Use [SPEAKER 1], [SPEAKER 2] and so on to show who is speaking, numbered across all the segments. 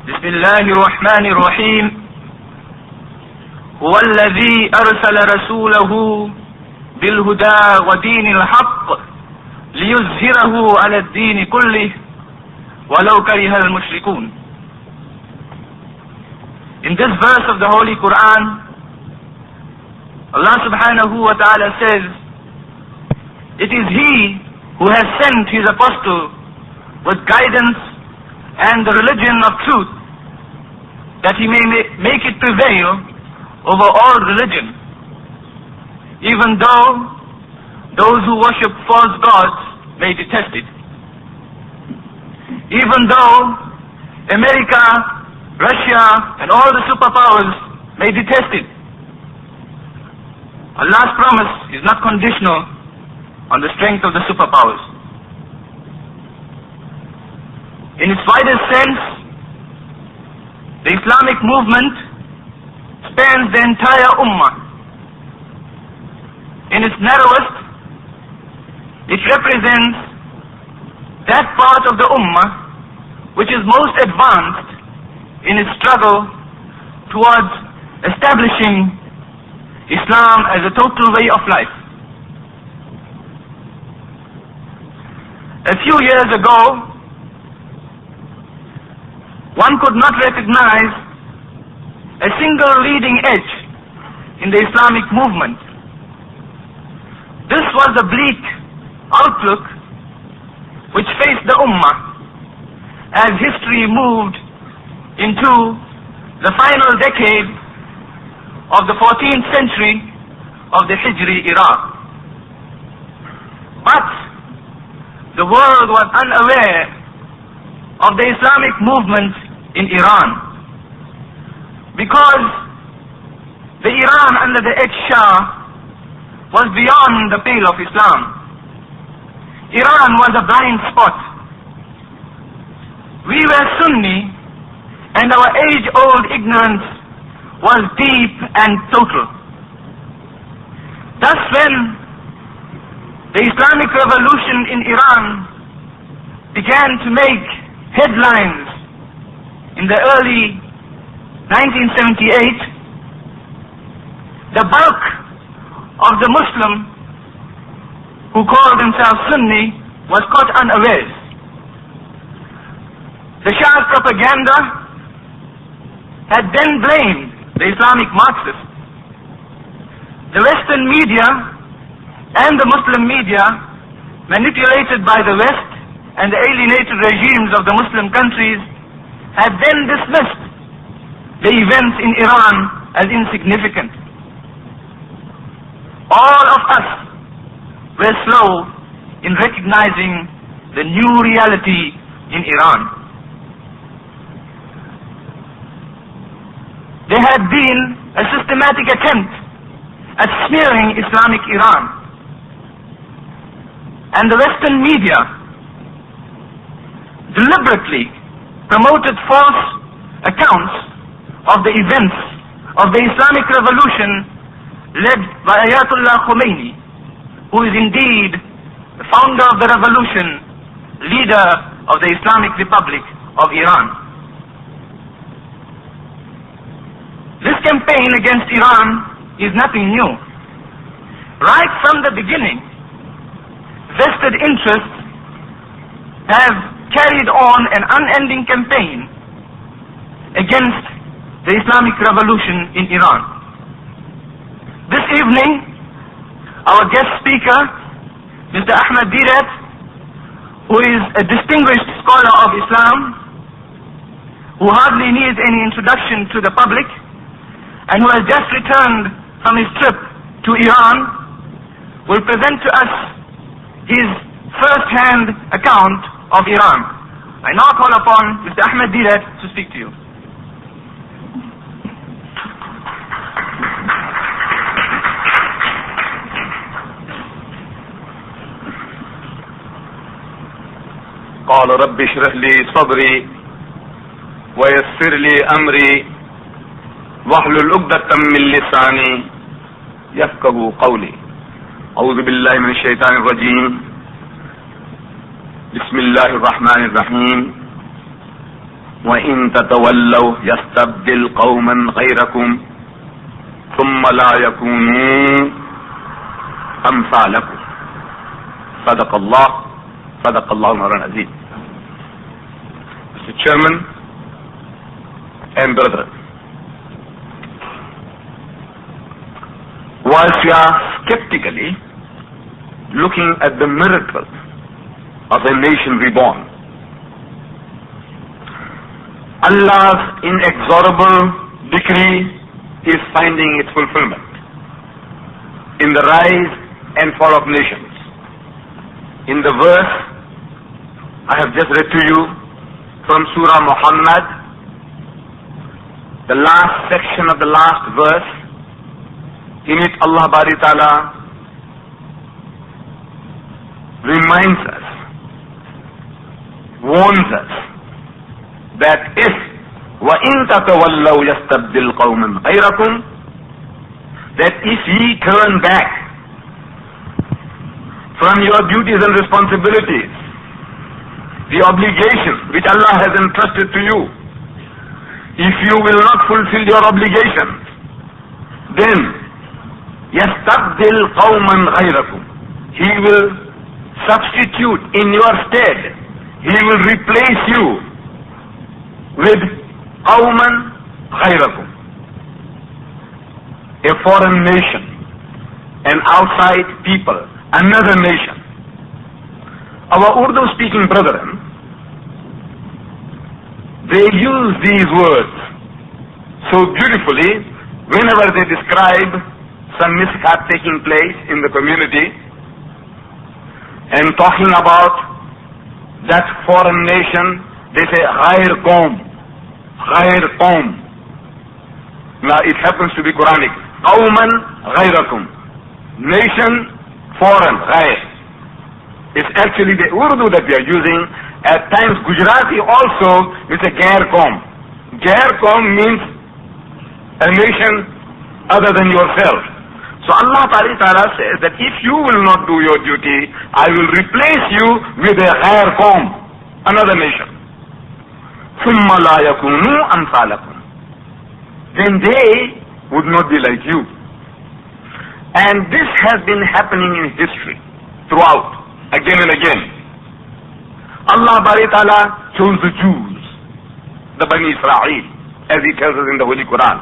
[SPEAKER 1] بسم الله الرحمن الرحيم هو الذي أرسل رسوله بالهدى ودين الحق ليظهره على الدين كله ولو كره المشركون. In this verse of the Holy Quran, Allah subhanahu wa ta'ala says, it is He who has sent His apostle with guidance and the religion of truth, that He may make it prevail over all religion, even though those who worship false gods may detest it. Even though America, Russia, and all the superpowers may detest it, Allah's promise is not conditional on the strength of the superpowers. In its widest sense, the Islamic movement spans the entire Ummah. In its narrowest, it represents that part of the Ummah which is most advanced in its struggle towards establishing Islam as a total way of life. A few years ago, one could not recognize a single leading edge in the Islamic movement. This was the bleak outlook which faced the Ummah as history moved into the final decade of the 14th century of the Hijri era. But the world was unaware of the Islamic movement in Iran, because the Iran under the ex-Shah was beyond the pale of Islam. Iran was a blind spot. We were Sunni, and our age-old ignorance was deep and total. Thus, when the Islamic revolution in Iran began to make headlines in the early 1978, the bulk of the Muslim who called themselves Sunni was caught unawares. The Shah's propaganda had then blamed the Islamic Marxists. The Western media and the Muslim media, manipulated by the West and the alienated regimes of the Muslim countries, had then dismissed the events in Iran as insignificant. All of us were slow in recognizing the new reality in Iran. There had been a systematic attempt at smearing Islamic Iran, and the Western media deliberately promoted false accounts of the events of the Islamic revolution led by Ayatollah Khomeini, who is indeed the founder of the revolution, leader of the Islamic Republic of Iran. This campaign against Iran is nothing new. Right from the beginning, vested interests have carried on an unending campaign against the Islamic revolution in Iran. This evening, our guest speaker, Mr. Ahmed Deedat, who is a distinguished scholar of Islam, who hardly needs any introduction to the public, and who has just returned from his trip to Iran, will present to us his first-hand account of Iran. I now call upon Mr. Ahmed Deedat to speak to you.
[SPEAKER 2] قال رب اشرح لي صدري ويسر لي أمري واحلل عقدة من لساني يفقهوا قولي. أعوذ بالله من الشيطان الرجيم. بسم الله الرحمن الرحيم. وَإِن تَتَوَلَّوْا يَسْتَبْدِلْ قَوْمًا غَيْرَكُمْ ثُمَّ لَا يَكُونُوا أَمْثَالَكُمْ. صدق الله مولانا Aziz. Mr. Chairman and brethren, whilst we are skeptically looking at the miracle of a nation reborn, Allah's inexorable decree is finding its fulfillment in the rise and fall of nations. In the verse I have just read to you from Surah Muhammad, the last section of the last verse, in it Allah Bari Ta'ala reminds us, warns us, that if وَإِن تَتَوَلَّوْا يَسْتَبْدِلْ قَوْمًا غَيْرَكُمْ, that if ye turn back from your duties and responsibilities, the obligations which Allah has entrusted to you, if you will not fulfill your obligations, then يَسْتَبْدِلْ قَوْمًا غَيْرَكُمْ, He will substitute in your stead, He will replace you with qawman ghayrakum, a foreign nation, an outside people, another nation. Our Urdu speaking brethren, they use these words so beautifully whenever they describe some mishap taking place in the community and talking about that foreign nation. They say ghayr qawm. Now it happens to be Quranic. Qawman ghayrakum, nation foreign, ghayr. It's actually the Urdu that we are using. At times Gujarati also is a gair qawm. Gair qawm means a nation other than yourself. So Allah Ta'ala says that if you will not do your duty, I will replace you with a gair qawm, another nation. ثُمَّ لَا يَكُونُوا أَمْثَالَكُمْ, then they would not be like you. And this has been happening in history throughout, again and again. Allah Bari Ta'ala chose the Jews, the Bani Israel, as He tells us in the Holy Quran.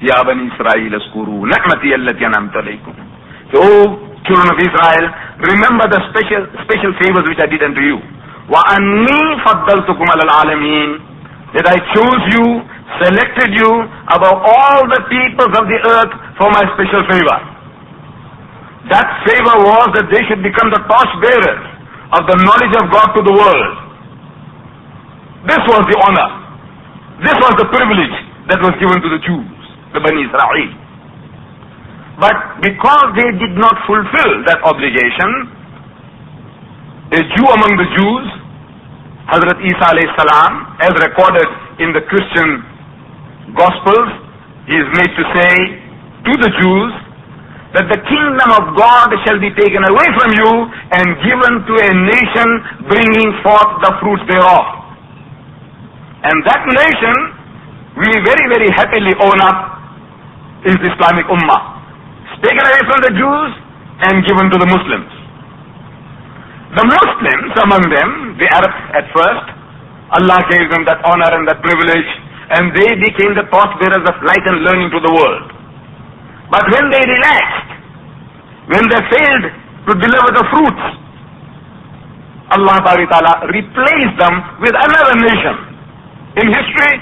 [SPEAKER 2] Ya Bani Israel askuru ni'mati allati an'amtu alaykum. So, children of Israel, remember the special favors which I did unto you. وَأَنِّي فَضَّلْتُكُمْ عَلَى الْعَالَمِينَ, that I chose you, selected you above all the peoples of the earth for my special favor. That favor was that they should become the torch bearers of the knowledge of God to the world. This was the honor. This was the privilege that was given to the Jews, the Bani Israel. But because they did not fulfill that obligation, a Jew among the Jews, Hazrat Isa alayhi salam, as recorded in the Christian Gospels, he is made to say to the Jews that the kingdom of God shall be taken away from you and given to a nation bringing forth the fruits thereof. And that nation, we very, very happily own up, is the Islamic Ummah. It's taken away from the Jews and given to the Muslims. The Muslims among them, the Arabs at first, Allah gave them that honor and that privilege, and they became the torchbearers of light and learning to the world. But when they relaxed, when they failed to deliver the fruits, Allah Bari Ta'ala replaced them with another nation. In history,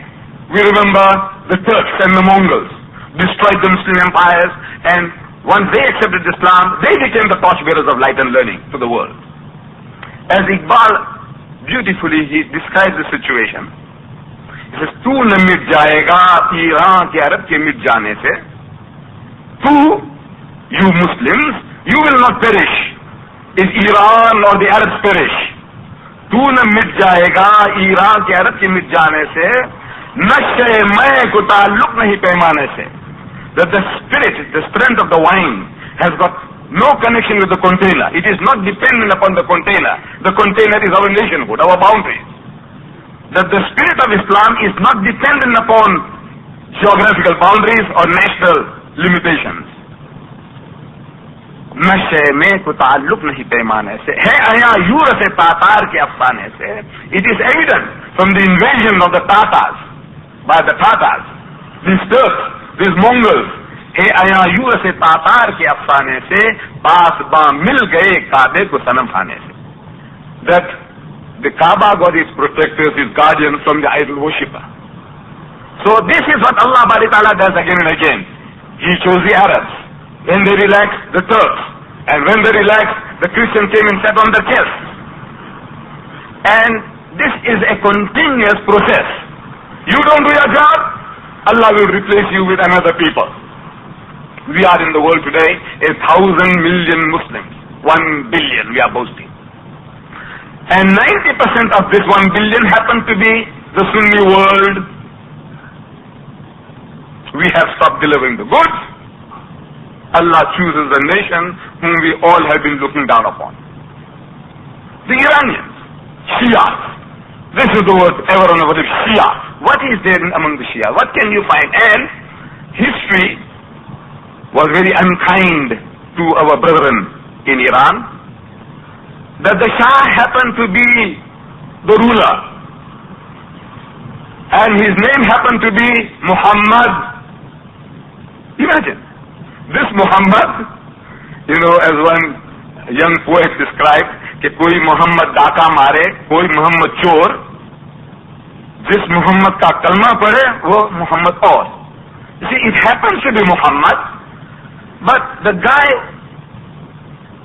[SPEAKER 2] we remember the Turks and the Mongols destroyed the Muslim empires, and once they accepted Islam, they became the torchbearers of light and learning to the world. As Iqbal beautifully he describes the situation, he says, "Tu na mit jayega Iran ke Arab ke mit jane se." Tu, you Muslims, you will not perish if Iran or the Arabs perish. Tu na mit jayega Iran ke Arab ke mit jane se, nashe mai ko taalluk nahi paimane se. That the spirit, the strength of the wine has got no connection with the container. It is not dependent upon the container. The container is our nationhood, our boundaries. that the spirit of Islam is not dependent upon geographical boundaries or national limitations. नशे में कोई ताल्लुक नहीं पैमाने से है आया euros Tatar के अफसाने से. It is evident from the invasion of the Tatars by the Tatars, these Turks, these Mongols, है आया यूरस तातार के अफसाने से पास बा मिल गए काबे को सनम खाने से. That the Kaaba got its protectors, its guardians from the idol worshipper. So this is what Allah Bari Ta'ala does again and again. He chose the Arabs. When they relaxed, the Turks. And when they relaxed, the Christians came and sat on their chests. And this is a continuous process. You don't do your job, Allah will replace you with another people. We are in the world today 1,000 million Muslims. 1 billion we are boasting. And 90% of this 1 billion happen to be the Sunni world. We have stopped delivering the goods. Allah chooses a nation whom we all have been looking down upon. The Iranians, Shias. This is the word ever on the word Shia. What is there among the Shia? What can you find? And history was very unkind to our brethren in Iran, that the Shah happened to be the ruler, and his name happened to be Muhammad. Imagine. This Muhammad, as one young poet described, कि कोई मोहम्मद डाका मारे, कोई मोहम्मद चोर, जिस मोहम्मद का कलमा पढ़े वो मोहम्मद और. You see, it happens to be Muhammad, but the guy,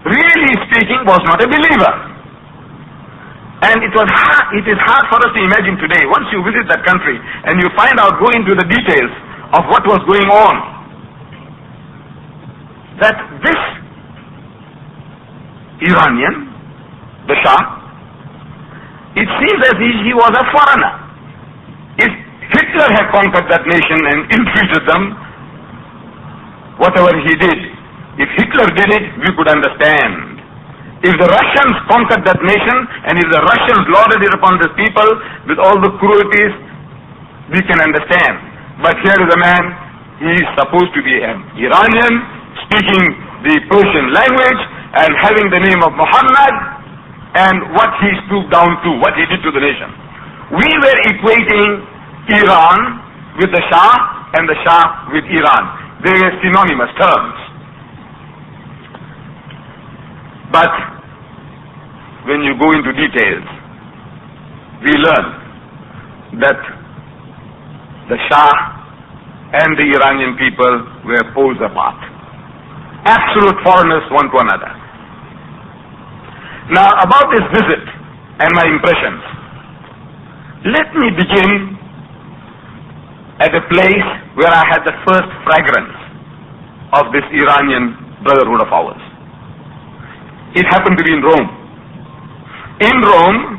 [SPEAKER 2] really speaking, was not a believer. And it is hard for us to imagine today. Once you visit that country and you find out, go into the details of what was going on, that this Iranian, the Shah, it seems as if he was a foreigner. If Hitler had conquered that nation and ill-treated them, whatever he did, if Hitler did it, we could understand. If the Russians conquered that nation, and if the Russians lorded it upon the people with all the cruelties, we can understand. But here is a man, he is supposed to be an Iranian, speaking the Persian language and having the name of Muhammad, and what he stooped down to, what he did to the nation. We were equating Iran with the Shah and the Shah with Iran. They were synonymous terms. But when you go into details, we learn that the Shah and the Iranian people were poles apart. Absolute foreigners one to another. Now about this visit and my impressions, let me begin at a place where I had the first fragrance of this Iranian brotherhood of ours. It happened to be in Rome. In Rome,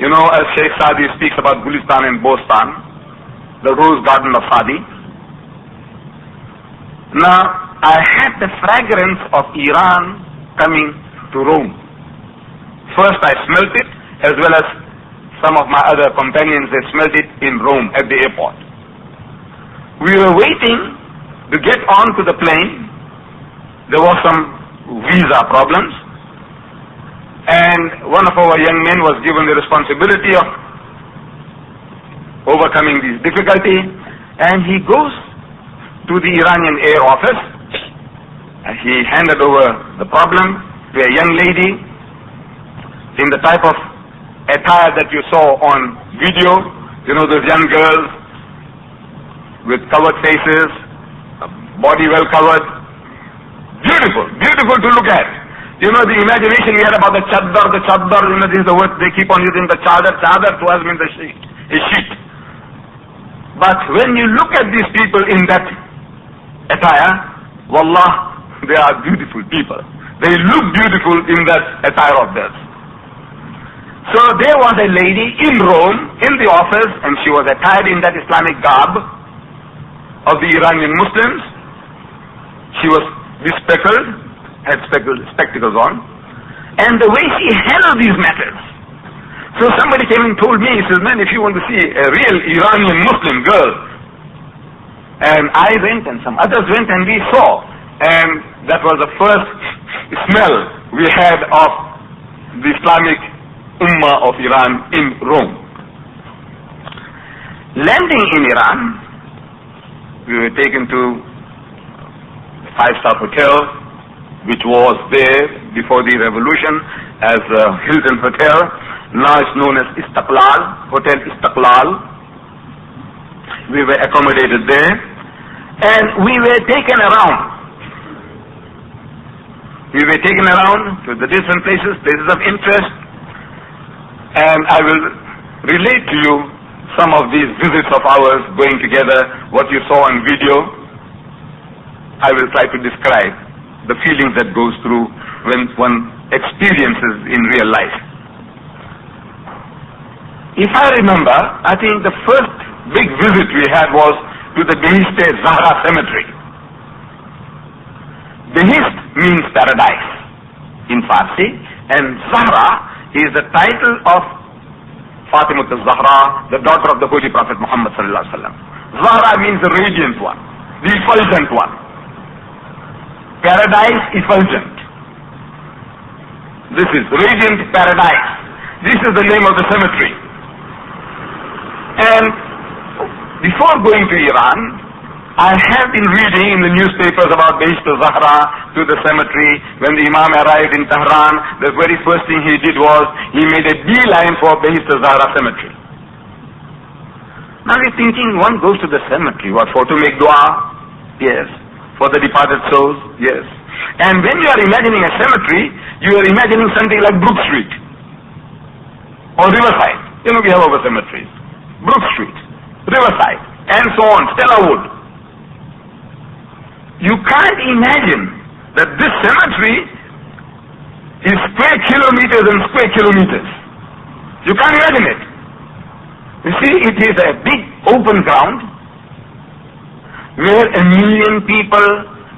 [SPEAKER 2] as Sheikh Sadi speaks about Gulistan and Bostan, the rose garden of Sadi. Now, I had the fragrance of Iran coming to Rome. First I smelt it, as well as some of my other companions, they smelt it in Rome at the airport. We were waiting to get on to the plane. There was some visa problems, and one of our young men was given the responsibility of overcoming these difficulties, and he goes to the Iranian Air Office. He handed over the problem to a young lady in the type of attire that you saw on video. Those young girls with covered faces, body well covered. Beautiful, beautiful to look at. The imagination we had about the chaddar, this is the word they keep on using, the chadar to us means a sheet. But when you look at these people in that attire, wallah, they are beautiful people. They look beautiful in that attire of theirs. So there was a lady in Rome, in the office, and she was attired in that Islamic garb of the Iranian Muslims. She was bespectacled, had spectacles on, and the way she handled these matters. So So somebody came and told me, he says, man, if you want to see a real Iranian Muslim girl, and I went and some others went and we saw, and that was the first smell we had of the Islamic Ummah of Iran in Rome. Landing in Iran, we were taken to a 5-star hotel, which was there before the revolution as Hilton Hotel. Now it's known as Istiqlal, Hotel Istiqlal. We were accommodated there, and we were taken around. We were taken around to the different places of interest, and I will relate to you some of these visits of ours going together, what you saw on video. I will try to describe the feelings that goes through when one experiences in real life. If I remember, I think the first big visit we had was to the Behist-e Zahra cemetery. Behist means paradise in Farsi, and Zahra is the title of Fatimah al-Zahra, the daughter of the Holy Prophet Muhammad sallallahu alaihi wasallam. Zahra means the radiant one, the effulgent one. Paradise effulgent. This is radiant paradise. This is the name of the cemetery. And before going to Iran, I have been reading in the newspapers about Behist al-Zahra to the cemetery. When the Imam arrived in Tehran, the very first thing he did was, he made a beeline for Behist al-Zahra cemetery. Now you're thinking, one goes to the cemetery, what, for to make dua? Yes. For the departed souls? Yes. And when you are imagining a cemetery, you are imagining something like Brook Street or Riverside. You know, we have our cemeteries. Brook Street, Riverside, and so on, Stella Wood. You can't imagine that this cemetery is square kilometers and square kilometers. You can't imagine it. You see, it is a big open ground where 1 million people,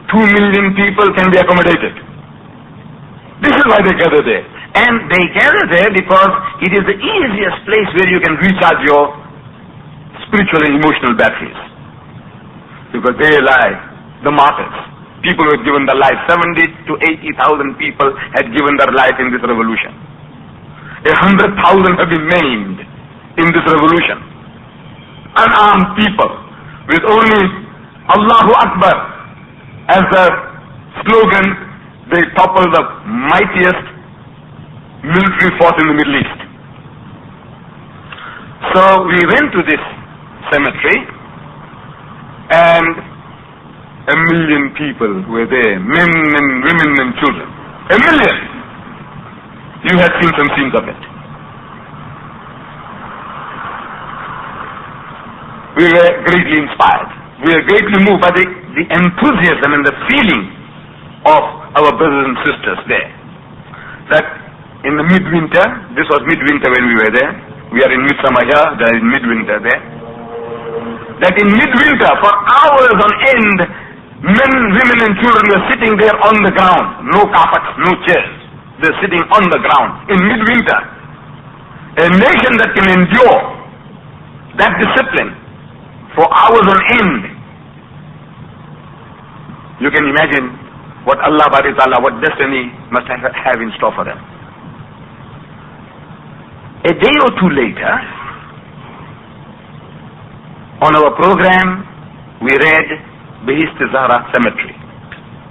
[SPEAKER 2] 2 million people can be accommodated. This is why they gather there. And they gather there because it is the easiest place where you can recharge your spiritual and emotional batteries. Because they lie, the martyrs, people who have given their life. 70 to 80,000 people had given their life in this revolution. 100,000 have been maimed in this revolution. Unarmed people with only Allahu Akbar as the slogan, they topple the mightiest military force in the Middle East. So we went to this cemetery, and 1 million people were there, men and women and children. 1 million! You had seen some scenes of it. We were greatly inspired. We were greatly moved by the enthusiasm and the feeling of our brothers and sisters there. That in the midwinter, this was midwinter when we were there. We are in midsummer here, they are in midwinter there. That in midwinter, for hours on end, men, women and children were sitting there on the ground. No carpets, no chairs. They're sitting on the ground in midwinter. A nation that can endure that discipline for hours on end. You can imagine what Allah Bari Ta'ala, what destiny must have in store for them. A day or two later, on our program, we read Behist-e Zahra Cemetery.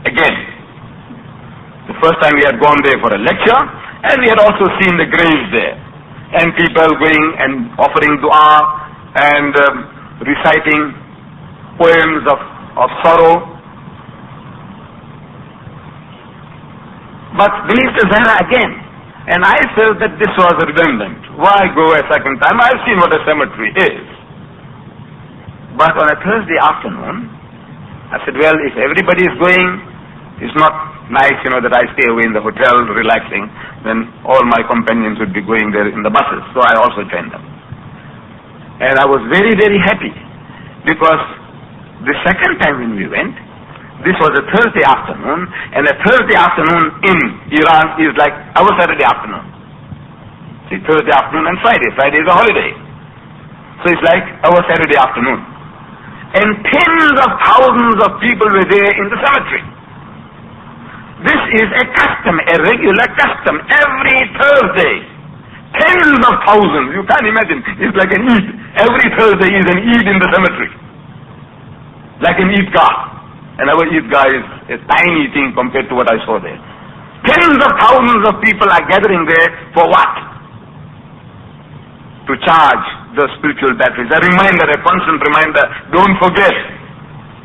[SPEAKER 2] Again, the first time we had gone there for a lecture, and we had also seen the graves there, and people going and offering dua and reciting poems of sorrow. But Behist-e Zahra again, and I felt that this was redundant. Why go a second time? I've seen what a cemetery is. But on a Thursday afternoon, I said, well, if everybody is going, it's not nice, that I stay away in the hotel relaxing. Then all my companions would be going there in the buses. So I also joined them. And I was very, very happy because the second time when we went, this was a Thursday afternoon, and a Thursday afternoon in Iran is like our Saturday afternoon. See, Thursday afternoon and Friday. Friday is a holiday. So it's like our Saturday afternoon. And tens of thousands of people were there in the cemetery. This is a custom, a regular custom, every Thursday. Tens of thousands, you can't imagine. It's like an Eid. Every Thursday is an Eid in the cemetery. Like an Eidgah. And our Eidgah is a tiny thing compared to what I saw there. Tens of thousands of people are gathering there for what? To charge the spiritual batteries. A reminder, a constant reminder. Don't forget,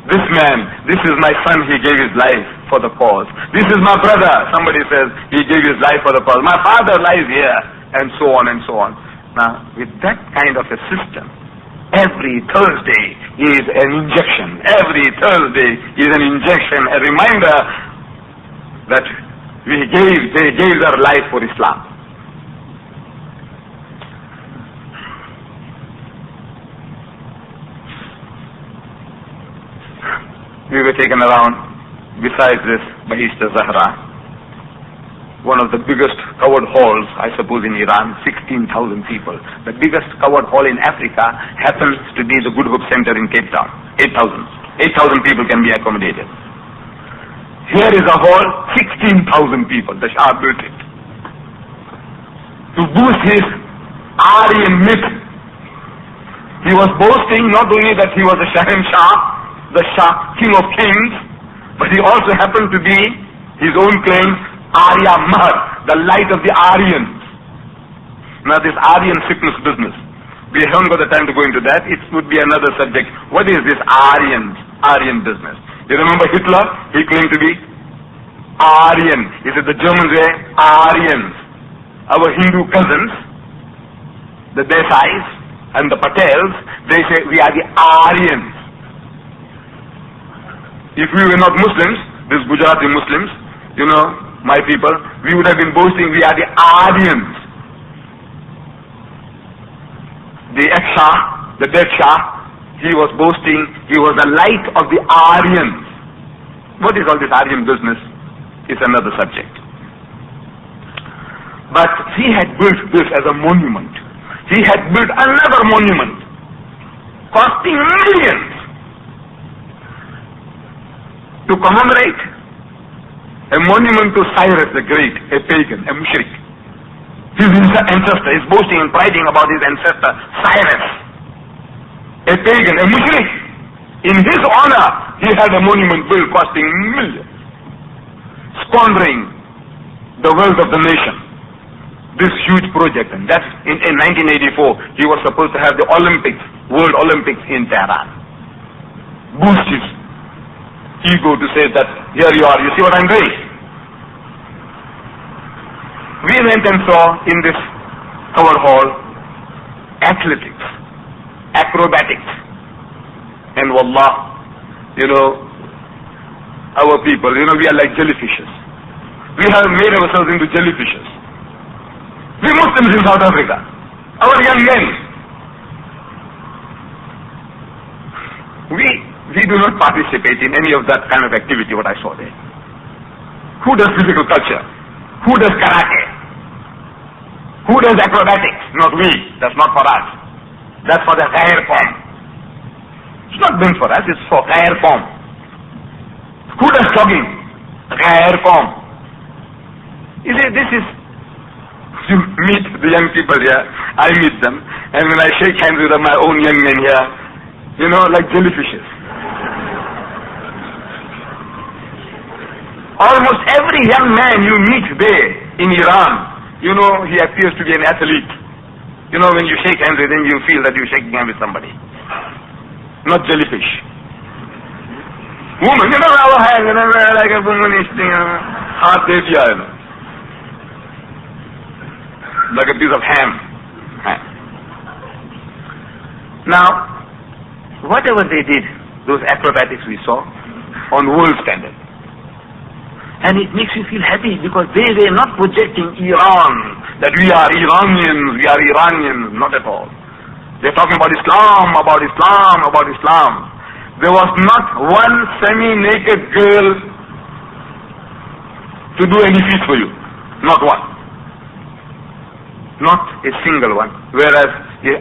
[SPEAKER 2] this man, this is my son, he gave his life for the cause. This is my brother, somebody says, he gave his life for the cause. My father lies here, and so on and so on. Now, with that kind of a system, every Thursday is an injection. Every Thursday is an injection, a reminder that they gave their life for Islam. We were taken around, besides this, Bahishta Zahra, one of the biggest covered halls, I suppose, in Iran, 16,000 people. The biggest covered hall in Africa happens to be the Good Hope Center in Cape Town. 8,000 people can be accommodated. Here is a hall, 16,000 people. The Shah built it. To boost his Aryan myth, he was boasting not only that he was a Shah, the Shah, king of kings, but he also happened to be, his own claim, Arya Mahar, the light of the Aryans. Now this Aryan sickness business, we haven't got the time to go into that. It would be another subject. What is this Aryan business? You remember Hitler? He claimed to be Aryan. He said the Germans were Aryans. Our Hindu cousins, the Desais and the Patels, they say we are the Aryans. If we were not Muslims, these Gujarati Muslims, you know, my people, we would have been boasting we are the Aryans. The ex-Shah, the dead Shah, he was boasting he was the light of the Aryans. What is all this Aryan business? It's another subject. But he had built this as a monument. He had built another monument, costing millions, to commemorate a monument to Cyrus the Great, a pagan, a mushrik. His ancestor is boasting and priding about his ancestor Cyrus, a pagan, a mushrik. In his honor, he had a monument built costing millions, squandering the wealth of the nation. This huge project, and that's in 1984, he was supposed to have the Olympics, World Olympics in Tehran. Boost his ego to say that, here you are, you see what I'm doing? We went and saw in this covered hall athletics, acrobatics, and wallah, you know, our people, you know, we are like jellyfishes. We have made ourselves into jellyfishes. We Muslims in South Africa, our young men, we do not participate in any of that kind of activity what I saw there. Who does physical culture? Who does karate? Who does acrobatics? Not we. That's not for us. That's for the higher form. It's not meant for us, it's for higher form. Who does jogging? Higher form. You see, this is, you meet the young people here, I meet them, and when I shake hands with my own young men here, you know, like jellyfishes. Almost every young man you meet there in Iran, you know, he appears to be an athlete. You know, when you shake hands with him, you feel that you're shaking hands with somebody. Not jellyfish. Woman, you know, our hands, you know, like a womanish thing, heart there, you know. Like a piece of ham. Now, whatever they did, those acrobatics we saw, on world standard. And it makes you feel happy because they were not projecting Iran, that we are Iranians, not at all. They're talking about Islam, about Islam, about Islam. There was not one semi-naked girl to do any feat for you. Not one. Not a single one. Whereas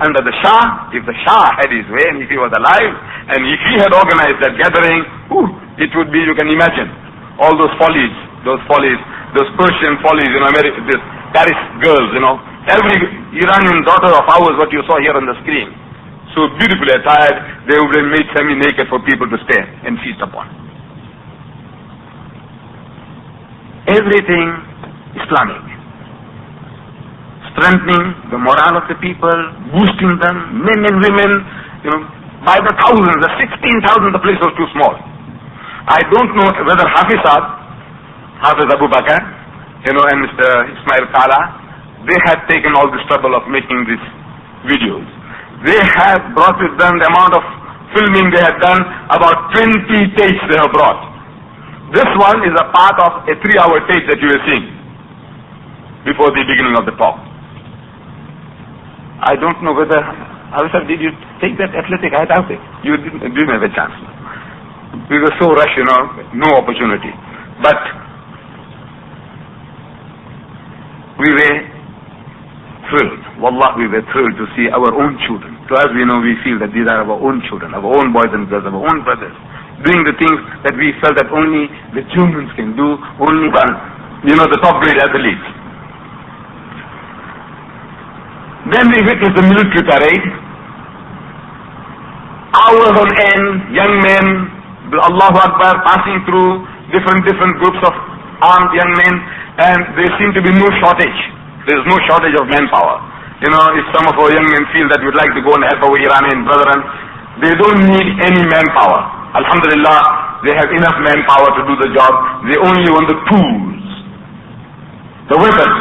[SPEAKER 2] under the Shah, if the Shah had his way and if he was alive and if he had organized that gathering, it would be, you can imagine, all those follies, those Persian follies, this Paris girls, every Iranian daughter of ours, what you saw here on the screen, so beautifully attired, they would have made semi-naked for people to stare and feast upon. Everything Islamic. Strengthening the morale of the people, boosting them, men and women, by the thousands, the 16,000, the place was too small. I don't know whether Hafiz Abu Bakr, and Mr. Ismail Kala, they had taken all this trouble of making these videos. They have brought with them the amount of filming they have done, about 20 tapes they have brought. This one is a part of a 3-hour tape that you are seeing before the beginning of the talk. I don't know whether, Hafiz, did you take that athletic? I doubt it. You didn't have a chance. We were so rushed, no opportunity. But we were thrilled. Wallah, we were thrilled to see our own children. To us, we feel that these are our own children, our own boys and girls, our own brothers, doing the things that we felt that only the Germans can do, only the top grade athletes. Then we witnessed the military parade. Hours on end, young men, Allahu Akbar, passing through different groups of armed young men, and there seemed to be no shortage. There is no shortage of manpower. If some of our young men feel that we'd like to go and help our Iranian brethren, they don't need any manpower. Alhamdulillah, they have enough manpower to do the job. They only want the tools, the weapons.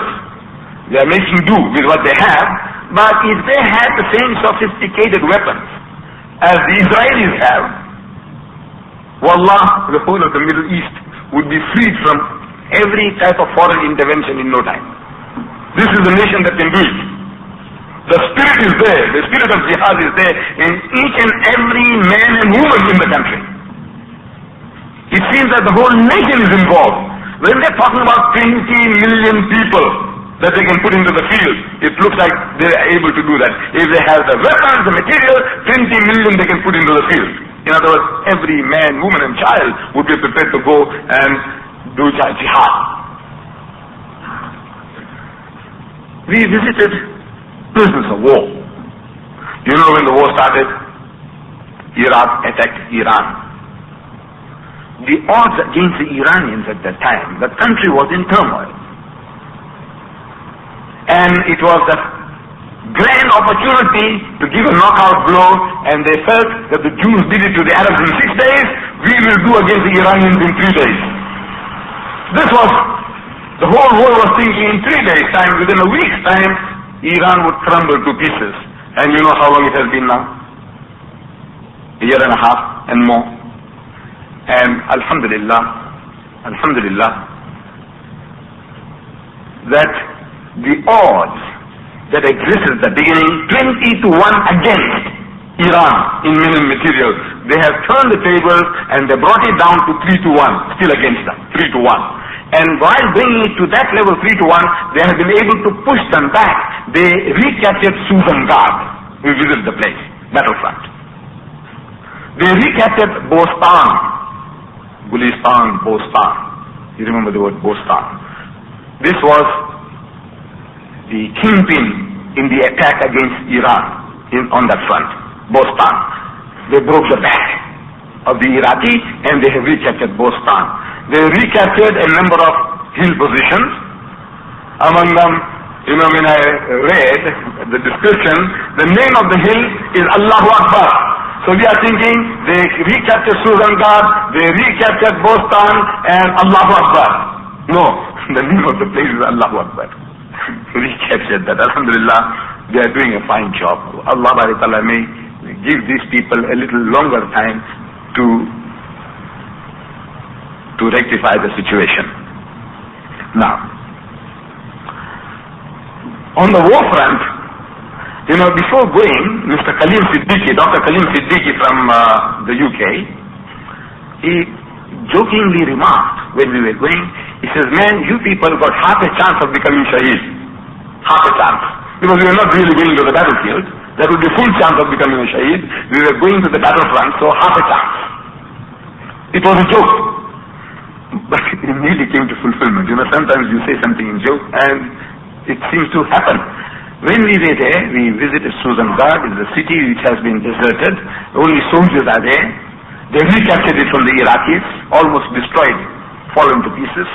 [SPEAKER 2] They are making do with what they have. But if they had the same sophisticated weapons as the Israelis have, wallah, the whole of the Middle East would be freed from every type of foreign intervention in no time. This is the nation that can do it. The spirit is there, the spirit of jihad is there in each and every man and woman in the country. It seems that the whole nation is involved. When they're talking about 20 million people that they can put into the field, it looks like they are able to do that. If they have the weapons, the material, 20 million they can put into the field. In other words, every man, woman and child would be prepared to go and do jihad. We visited prisoners of war. When the war started, Iraq attacked Iran. The odds against the Iranians at that time, the country was in turmoil. And it was a grand opportunity to give a knockout blow, and they felt that the Jews did it to the Arabs in 6 days, we will do against the Iranians in 3 days. This was, the whole world was thinking in 3 days' time, within a week's time, Iran would crumble to pieces. And you know how long it has been now? 1.5 years and more. And Alhamdulillah, that the odds that existed at the beginning, 20 to 1 against Iran in mineral materials, they have turned the tables and they brought it down to 3 to 1, still against them, 3 to 1. And while bringing it to that level, 3 to 1, they have been able to push them back. They recaptured Susan Gard. We visited the place, battlefront. They recaptured Bostan, Gulistan, Bostan. You remember the word Bostan. This was the kingpin in the attack against Iran on that front, Bostan. They broke the back of the Iraqi and they have recaptured Bostan. They recaptured a number of hill positions. Among them, when I read the description, the name of the hill is Allahu Akbar. So we are thinking they recaptured Suzangard, they recaptured Bostan and Allahu Akbar. No, the name of the place is Allahu Akbar. Recaptured that. Alhamdulillah, they are doing a fine job. Allah Ta'ala may give these people a little longer time to rectify the situation. Now, on the war front, before going, Mr. Khalil Siddiqui, Dr. Khalil Siddiqui from the UK, he jokingly remarked when we were going, he says, man, you people got half a chance of becoming shaheed. Half a chance. Because we were not really going to the battlefield. There would be full chance of becoming a shaheed. We were going to the battlefront, so half a chance. It was a joke. But it really came to fulfillment. Sometimes you say something in joke and it seems to happen. When we were there, we visited Suzangard. It's a city which has been deserted. Only soldiers are there. They recaptured it from the Iraqis, almost destroyed, fallen to pieces.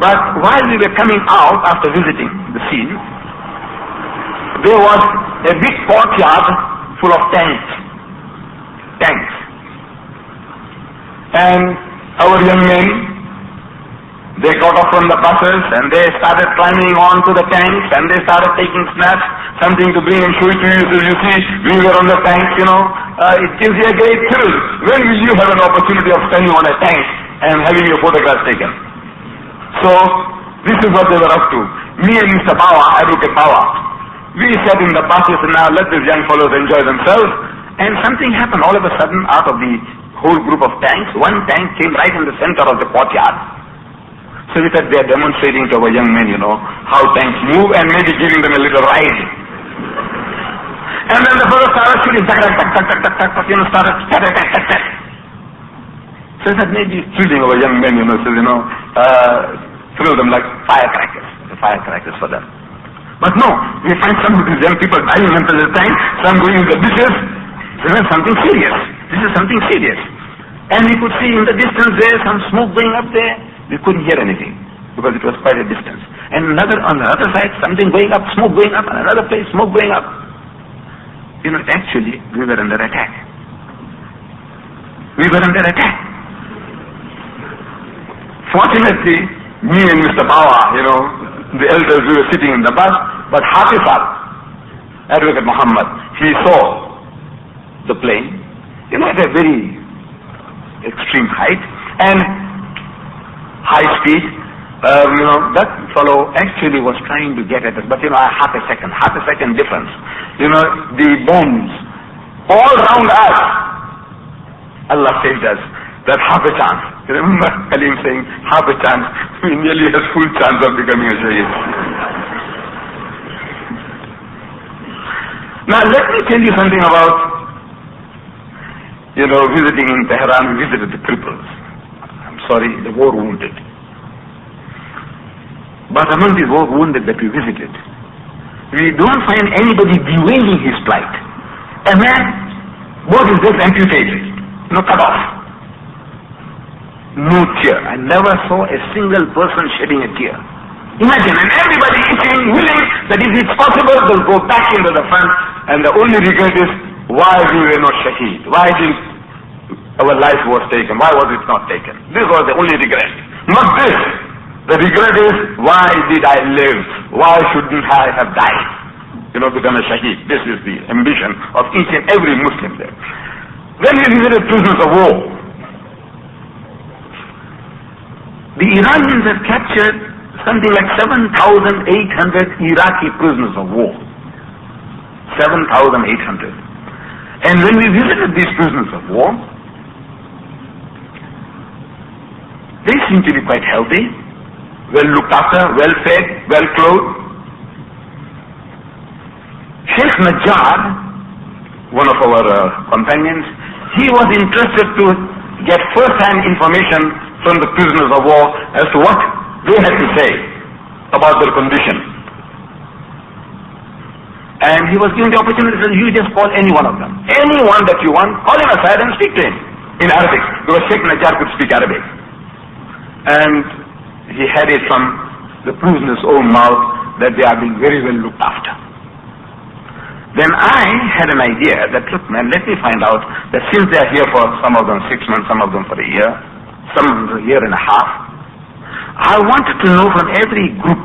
[SPEAKER 2] But while we were coming out after visiting the scene, there was a big courtyard full of tanks. Tanks. And our young men, they got off from the buses and they started climbing onto the tanks and they started taking snaps, something to bring and show it to you. So you see, we were on the tanks, it gives you a great thrill. When will you have an opportunity of standing on a tank and having your photograph taken? So, this is what they were up to. Me and Mr. Bawa, Advocate Bawa, we sat in the buses and now let these young fellows enjoy themselves. And something happened all of a sudden out of the whole group of tanks. One tank came right in the center of the courtyard. So we thought they are demonstrating to our young men, how tanks move and maybe giving them a little ride. And then the fellow started shooting, started, so that maybe thrilling our young men, thrill them like firecrackers for them. But no, we find some of these young people diving into the tank, some going in the bushes. This is something serious. This is something serious. And we could see in the distance there some smoke going up there. We couldn't hear anything because it was quite a distance. And on the other side, something going up, smoke going up, and another place, smoke going up. Actually, we were under attack. We were under attack. Fortunately, me and Mr. Bawa, the elders, we were sitting in the bus, but Hafiz, Advocate Muhammad, he saw the plane, at a very extreme height and high speed. That fellow actually was trying to get at us, but half a second difference. The bombs all around us. Allah saved us. That half a chance. Remember Kaleem saying, half a chance. We nearly had full chance of becoming a shaheed. Now let me tell you something about visiting in Tehran. We visited the cripples. I'm sorry, the war wounded. But among the war wounded that we visited, we don't find anybody bewailing his plight. A man, both his legs amputated, cut off. No tear. I never saw a single person shedding a tear. Imagine, and everybody itching, willing that if it's possible, they'll go back into the front, and the only regret is, why we were not shaheed? Why didn't our life was taken? Why was it not taken? This was the only regret. Not this. The regret is, why did I live? Why shouldn't I have died? Become a shaheed. This is the ambition of each and every Muslim there. Then we visited prisoners of war. The Iranians have captured something like 7,800 Iraqi prisoners of war. 7,800. And when we visited these prisoners of war, they seem to be quite healthy, well looked after, well fed, well clothed. Sheikh Najjar, one of our companions, he was interested to get first-hand information from the prisoners of war as to what they had to say about their condition. And he was given the opportunity to say, you just call any one of them. Anyone that you want, call him aside and speak to him in Arabic. Because Sheikh Najjar could speak Arabic. And he had it from the prisoner's own mouth that they are being very well looked after. Then I had an idea that, look man, let me find out that since they are here for some of them 6 months, some of them for a year, some of them a year and a half, I wanted to know from every group.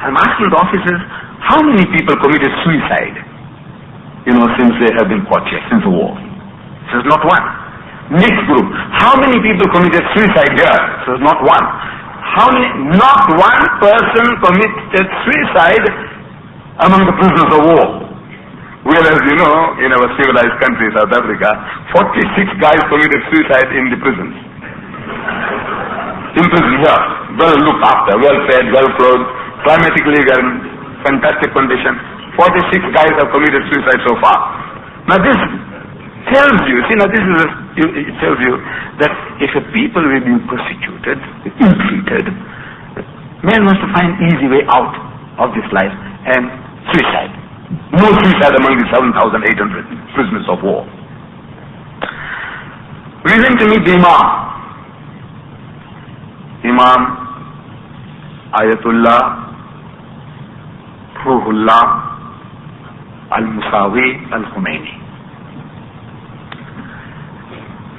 [SPEAKER 2] I'm asking the officers, how many people committed suicide, since they have been caught here, since the war? This is not one. Next group, how many people committed suicide here? This is not one. Not one person committed suicide among the prisoners of war. Whereas, in our civilized country, South Africa, 46 guys committed suicide in the prisons. In prison here, well looked after, well fed, well clothed, Climatically, we are in fantastic condition. 46 guys have committed suicide so far. Now this tells you, it tells you that if a people will be persecuted, ill-treated, man wants to find easy way out of this life and suicide. No suicide among the 7,800 prisoners of war. We went to meet the Imam. Imam Ayatullah Ruhullah Al-Musawi Al-Khomeini.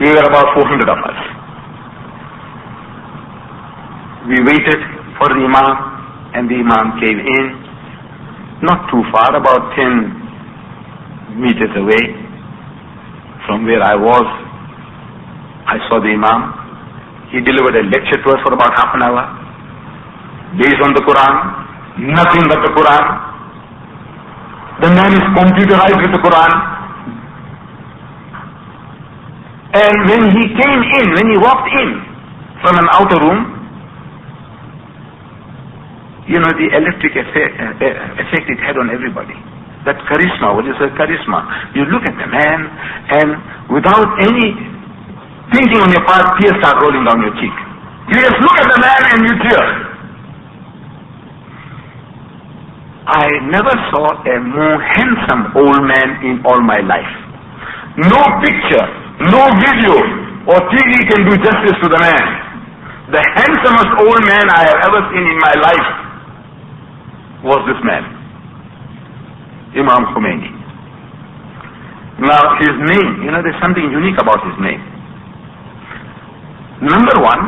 [SPEAKER 2] We were about 400 of us. We waited for the Imam, and the Imam came in, not too far, about 10 meters away from where I was. I saw the Imam. He delivered a lecture to us for about half an hour, based on the Quran, nothing but the Quran. The man is computerized with the Quran. And when he came in, when he walked in from an outer room, you know, the electric effect it had on everybody. That charisma, what is a charisma? You look at the man, and without any thinking on your part, tears start rolling down your cheek. You just look at the man and you tear. I never saw a more handsome old man in all my life. No picture, no video or TV can do justice to the man. The handsomest old man I have ever seen in my life was this man, Imam Khomeini. Now his name, you know, there's something unique about his name. Number one,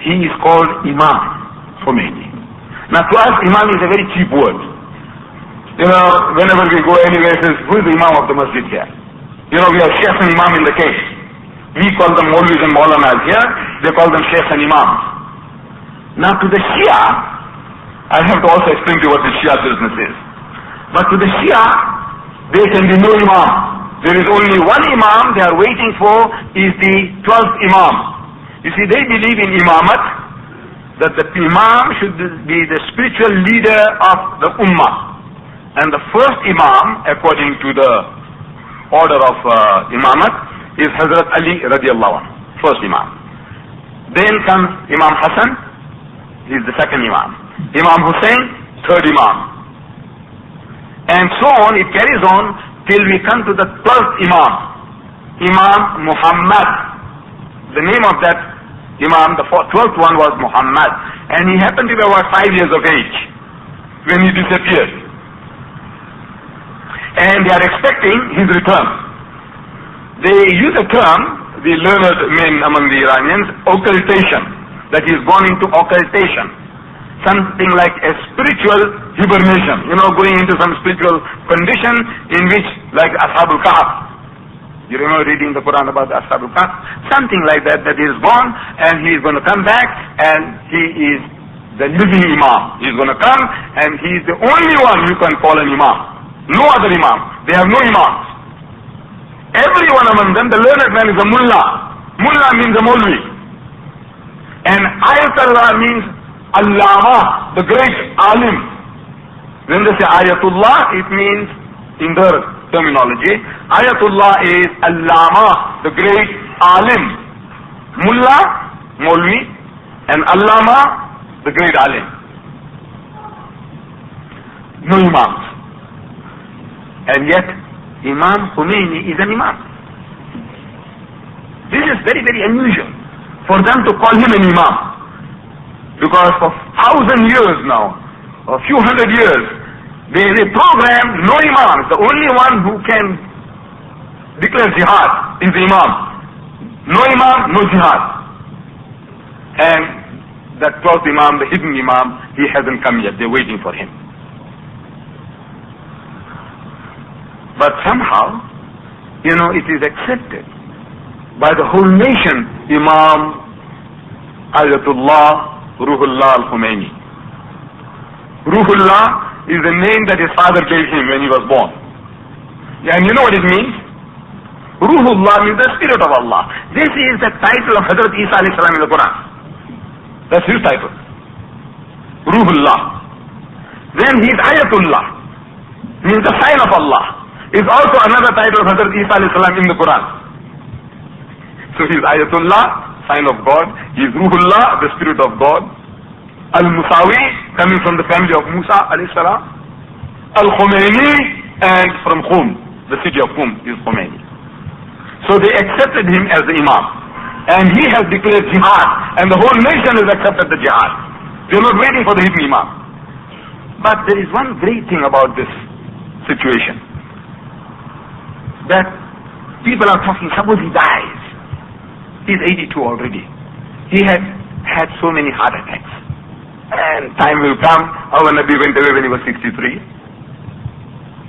[SPEAKER 2] he is called Imam Khomeini. Now to us, Imam is a very cheap word. You know, whenever we go anywhere, says, who is the Imam of the masjid here? You know, we have Sheikhs and Imam in the case. We call them Maulvis and Maulanas here, they call them Sheikhs and Imams. Now to the Shia, I have to also explain to you what the Shia business is. But to the Shia, there can be no Imam. There is only one Imam they are waiting for, is the 12th Imam. You see, they believe in Imamat, that the Imam should be the spiritual leader of the Ummah. And the first Imam, according to the order of Imamat, is Hazrat Ali radiallahu anhu, first Imam. Then comes Imam Hassan, he is the second Imam. Imam Hussein, third Imam. And so on, it carries on till we come to the 12th Imam, Imam Muhammad. The name of that Imam, the 12th one was Muhammad. And he happened to be about 5 years of age when he disappeared. And they are expecting his return. They use a term, the learned men among the Iranians, occultation, that he has gone into occultation. Something like a spiritual hibernation, you know, going into some spiritual condition in which, like Ashabul Kahf. You remember reading the Quran about the Ashabul Kahf? Something like that, that he is gone and he is going to come back and he is the living Imam. He is going to come and he is the only one you can call an Imam. No other Imam. They have no Imams. Everyone among them, the learned man is a Mullah. Mullah means a Maulvi. And Ayatullah means Allama, the great Alim. When they say Ayatullah, it means, in their terminology, Ayatullah is Allama, the great Alim. Mullah, Maulvi, and Allama, the great Alim. No Imams. And yet, Imam Khomeini is an Imam. This is very, very unusual for them to call him an Imam. Because for 1,000 years now, or a few hundred years, they program no Imam. The only one who can declare jihad is the Imam. No Imam, no jihad. And that 12th Imam, the hidden Imam, he hasn't come yet. They're waiting for him. But somehow, you know, it is accepted by the whole nation, Imam Ayatullah Ruhullah Al-Khomeini. Ruhullah is the name that his father gave him when he was born. And you know what it means? Ruhullah means the spirit of Allah. This is the title of Hazrat Isa alayhi salam in the Quran. That's his title. Ruhullah. Then he is Ayatullah, means the sign of Allah, is also another title of Hazrat Isa alayhi salam in the Quran. So he is Ayatullah, sign of God. He is Ruhullah, the spirit of God. Al-Musawi, coming from the family of Musa alayhi salam. Al-Khomeini, and from Qum, the city of Qum is Khomeini. So they accepted him as the Imam. And he has declared jihad. And the whole nation has accepted the jihad. They are not waiting for the hidden Imam. But there is one great thing about this situation. That people are talking, suppose he dies. He is 82 already. He had had so many heart attacks. And time will come. Our Nabi went away when he was 63.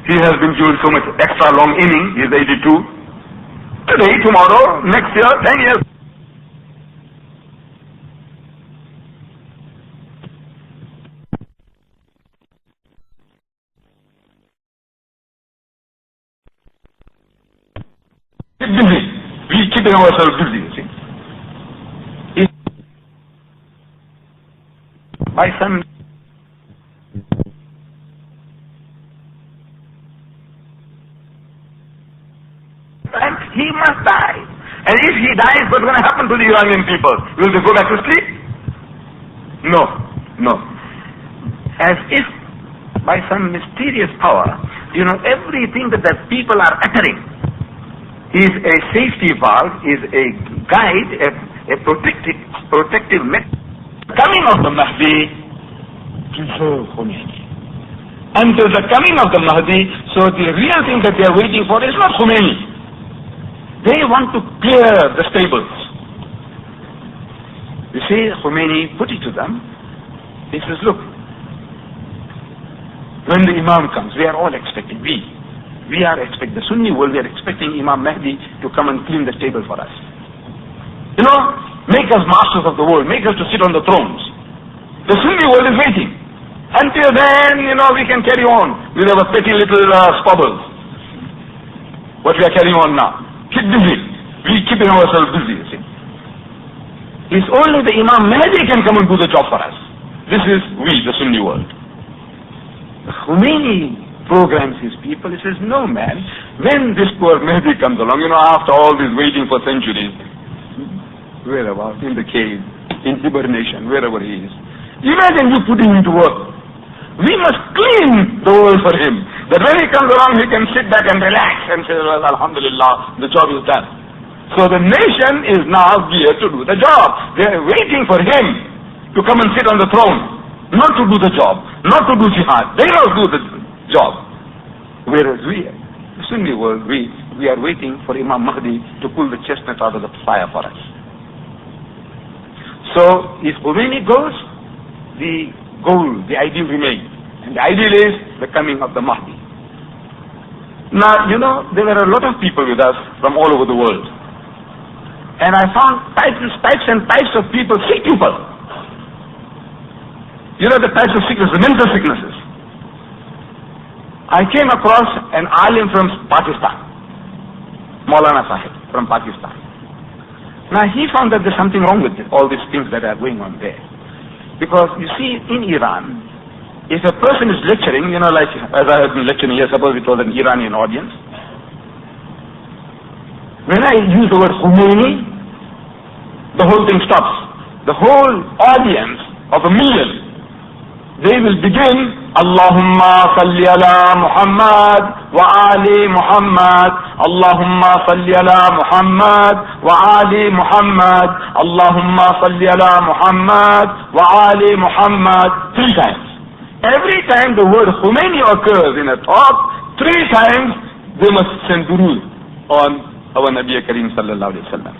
[SPEAKER 2] He has been given so much extra long inning. He is 82. Today, tomorrow, next year, 10 years. Busy. We keeping ourselves busy, you see. My son, and he must die. And if he dies, what's going to happen to the Iranian people? Will they go back to sleep? No, no. As if by some mysterious power, everything that the people are uttering is a safety valve, is a guide, a protective mechanism. Coming of the Mahdi, preserve Khomeini. Until the coming of the Mahdi, so the real thing that they are waiting for is not Khomeini. They want to clear the stables. You see, Khomeini put it to them. He says, look, when the Imam comes, we are all expecting, we are expecting, the Sunni world, we are expecting Imam Mahdi to come and clean the table for us. Make us masters of the world, make us to sit on the thrones. The Sunni world is waiting. Until then, we can carry on with our petty little squabbles. What we are carrying on now. Keep busy. We keeping ourselves busy, you see. It's only the Imam Mahdi can come and do the job for us. This is we, the Sunni world. Khomeini programs his people. He says, no man, when this poor Mahdi comes along, after all this waiting for centuries, wherever, in the cave, in hibernation, wherever he is. Imagine you putting him to work. We must clean the world for him. That when he comes along, he can sit back and relax and say, well, alhamdulillah, the job is done. So the nation is now geared to do the job. They are waiting for him to come and sit on the throne. Not to do the job, not to do jihad. They don't do the job. Whereas we, the Sunni world, we are waiting for Imam Mahdi to pull the chestnut out of the fire for us. So if Khomeini goes, the goal, the ideal remains. And the ideal is the coming of the Mahdi. Now, there were a lot of people with us from all over the world. And I found types and types of people, sick people. The types of sicknesses, the mental sicknesses. I came across an alim from Pakistan, Maulana Sahib from Pakistan. Now he found that there's something wrong with all these things that are going on there. Because you see, in Iran, if a person is lecturing, like as I have been lecturing here, suppose it was an Iranian audience. When I use the word Khomeini, the whole thing stops. The whole audience of a million, they will begin, Allahumma salli ala Muhammad wa ali Muhammad, Allahumma salli ala Muhammad wa ali Muhammad, Allahumma salli ala Muhammad wa ali Muhammad, 3 times. Every time the word Khomeini occurs in a talk, 3 times they must send durood on our Nabi Kareem sallallahu alayhi wa sallam.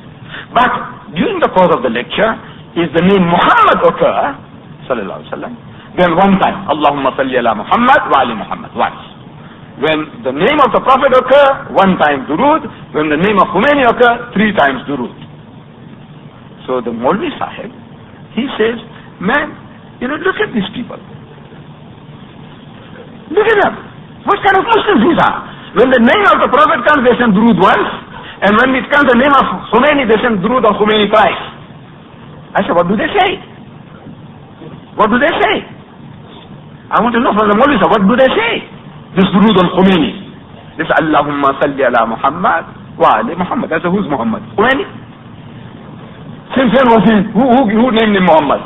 [SPEAKER 2] But during the course of the lecture, if the name Muhammad occur, sallallahu alayhi wa sallam, then 1 time, Allahumma salli ala Muhammad wa ali Muhammad, once. When the name of the Prophet occur, 1 time durood. When the name of Khomeini occur, 3 times durood. So the Maulvi Sahib, he says, man, look at these people. Look at them. What kind of Muslims these are? When the name of the Prophet comes, they send durood once. And when it comes the name of Khomeini, they send durood on Khomeini twice. I said, what do they say? What do they say? I want to know from the Maulvis, what do they say? This Durud al-Khomeini. This Allahumma salli ala Muhammad wa ali Muhammad. That's who's Muhammad? Khomeini? Since when was he? Who named him Muhammad?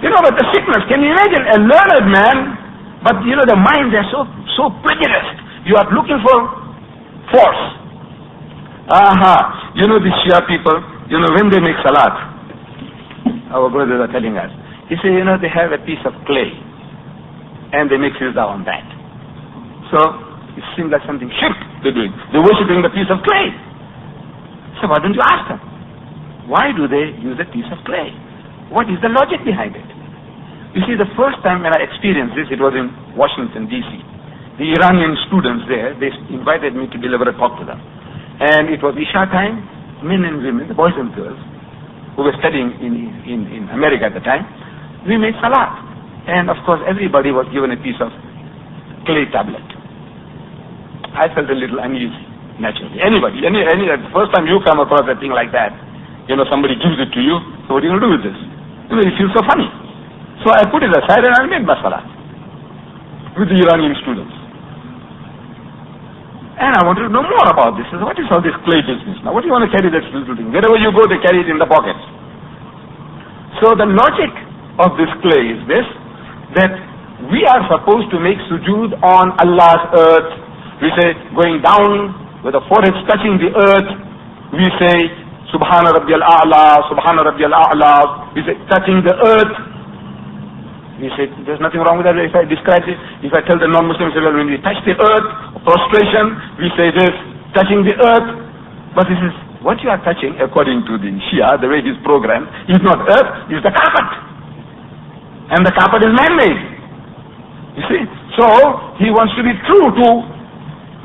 [SPEAKER 2] But the sickness, can you imagine a learned man, but the minds are so prejudiced. You are looking for force. The Shia people, when they make salat, our brothers are telling us, he said, they have a piece of clay and they make sajda on that. So it seems like something shirk they're doing. They're worshipping the piece of clay. So why don't you ask them? Why do they use a piece of clay? What is the logic behind it? You see, the first time when I experienced this, it was in Washington, D.C. The Iranian students there, they invited me to deliver a talk to them. And it was Isha time, men and women, the boys and girls, who were studying in America at the time, we made salat. And of course, everybody was given a piece of clay tablet. I felt a little uneasy, naturally. Anybody, the first time you come across a thing like that, somebody gives it to you, so what are you going to do with this? It feels so funny. So I put it aside and I made my salat with the Iranian students. And I wanted to know more about this. What is all this clay business now? What do you want to carry that little thing? Wherever you go, they carry it in the pockets. So the logic of this clay is this, that we are supposed to make sujood on Allah's earth. We say, going down with the forehead touching the earth, we say, Subhana Rabbiyal A'la, Subhana Rabbiyal A'la. We say, touching the earth. We say, there's nothing wrong with that. If I describe it, if I tell the non-Muslims, well, when we touch the earth, prostration, we say this, touching the earth. But this is, what you are touching, according to the Shia, the way it is programmed, is not earth, is the carpet. And the carpet is man-made. You see? So, he wants to be true to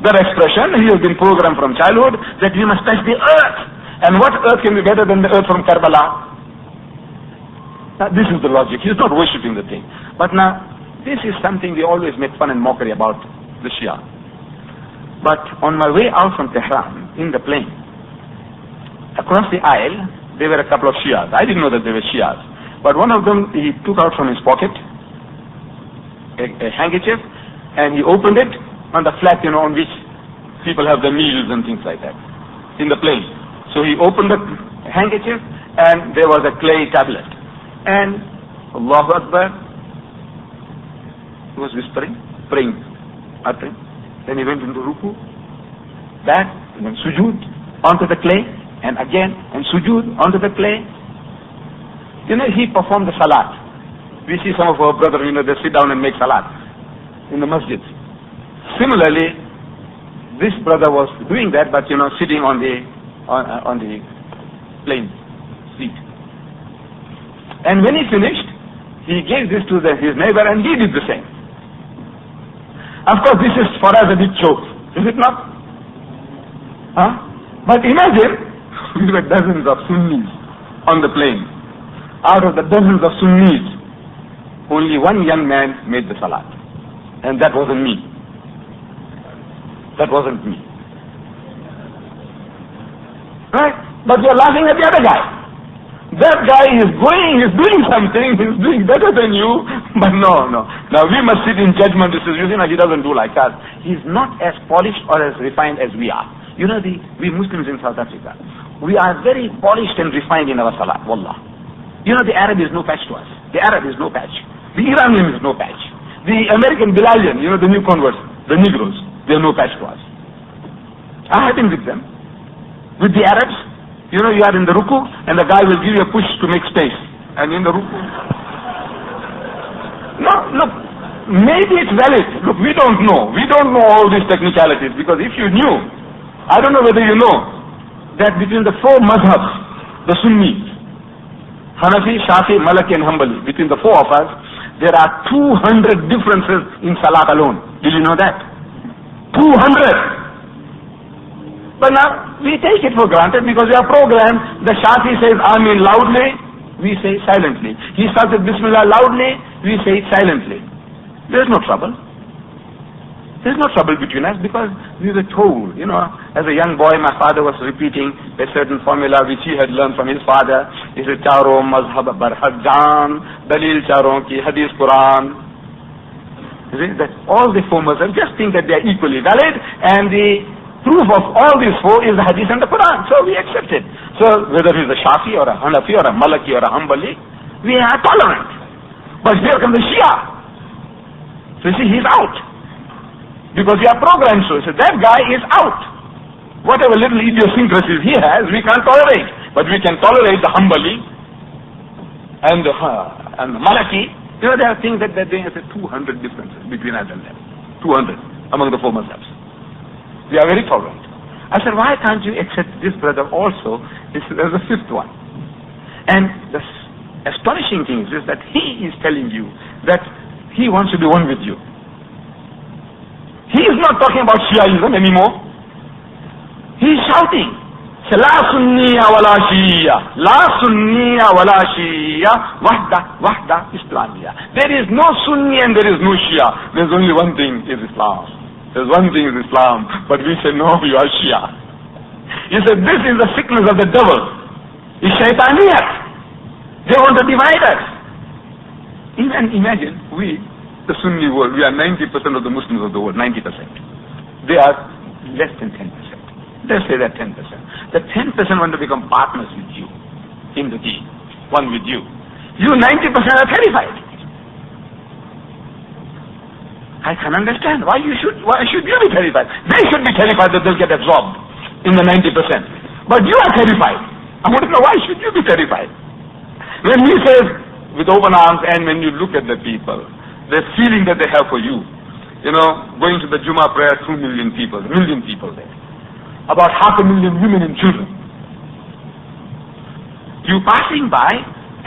[SPEAKER 2] that expression. He has been programmed from childhood that we must touch the earth. And what earth can be better than the earth from Karbala? Now, this is the logic. He's not worshipping the thing. But now, this is something we always make fun and mockery about the Shia. But on my way out from Tehran, in the plane, across the aisle, there were a couple of Shias. I didn't know that they were Shias. But one of them, he took out from his pocket a handkerchief, and he opened it on the flap, on which people have their meals and things like that, in the plane. So he opened the handkerchief, and there was a clay tablet. And Allahu Akbar, he was whispering, praying, uttering. Then he went into ruku, back, and then sujood onto the clay, and again, and sujood onto the clay. He performed the salat. We see some of our brothers, they sit down and make salat in the masjid. Similarly, this brother was doing that, but sitting on the plane seat. And when he finished, he gave this to his neighbor and he did the same. Of course, this is for us a big joke, is it not? But imagine, we were dozens of Sunnis on the plane. Out of the dozens of Sunnis, only one young man made the salat. And that wasn't me. That wasn't me. Right? But you're laughing at the other guy. That guy is doing something, he's doing better than you, but no. Now we must sit in judgment. This is, he doesn't do like us. He's not as polished or as refined as we are. We Muslims in South Africa, we are very polished and refined in our salat, wallah. The Arab is no patch to us. The Arab is no patch. The Iranian is no patch. The American Bilalian, the new converts, the Negroes, they're no patch to us. I have been with them. With the Arabs, you are in the ruku, and the guy will give you a push to make space. And in the ruku. No, look, maybe it's valid. Look, we don't know. We don't know all these technicalities, because if you knew, I don't know whether you know, that between the four madhabs, the Sunnis, Hanafi, Shafi, Malaki and Hanbali, between the four of us, there are 200 differences in salat alone. Did you know that? 200! But now, we take it for granted because we are programmed. The Shafi says Amin loudly, we say silently. He starts with Bismillah loudly, we say it silently. There is no trouble. There is no trouble between us because we were told, as a young boy, my father was repeating a certain formula which he had learned from his father. He said, Charo mazhab barhad jaan, dalil charon ki hadith Quran. You see, that all the four mazhabs just think that they are equally valid, and the proof of all these four is the hadith and the Quran. So we accept it. So whether he's a Shafi or a Hanafi or a Malaki or a Hanbali, we are tolerant. But here comes the Shia. So you see, he's out. Because we are programmed so. So that guy is out. Whatever little idiosyncrasies he has, we can't tolerate. But we can tolerate the Hanbali and the Malaki. You know, there are things that they're doing. I said 200 differences between us and them. 200 among the four mazhabs. We are very tolerant. I said, why can't you accept this brother also as the fifth one? And the astonishing thing is that he is telling you that he wants to be one with you. He is not talking about Shiaism anymore. He is shouting, La Sunniya wala Shia, La Sunniya wala Shia, Wahda Islamiyya. There is no Sunni and there is no Shia. There's only one thing, is Islam. There's one thing, is Islam. But we say, no, you are Shia. He said, this is the sickness of the devil. It's shaitaniyat. They want to divide us. Imagine, we, the Sunni world, we are 90% of the Muslims of the world, 90%. They are less than 10%. Let's say that 10%. The 10% want to become partners with you in the deen, one with you. You 90% are terrified. I can understand why should you be terrified? They should be terrified that they'll get absorbed in the 90%. But you are terrified. I want to know, why should you be terrified? When he says with open arms, and when you look at the people, the feeling that they have for you, you know, going to the Jummah prayer, 2 million people, a million people there. About 500,000 women and children. You passing by,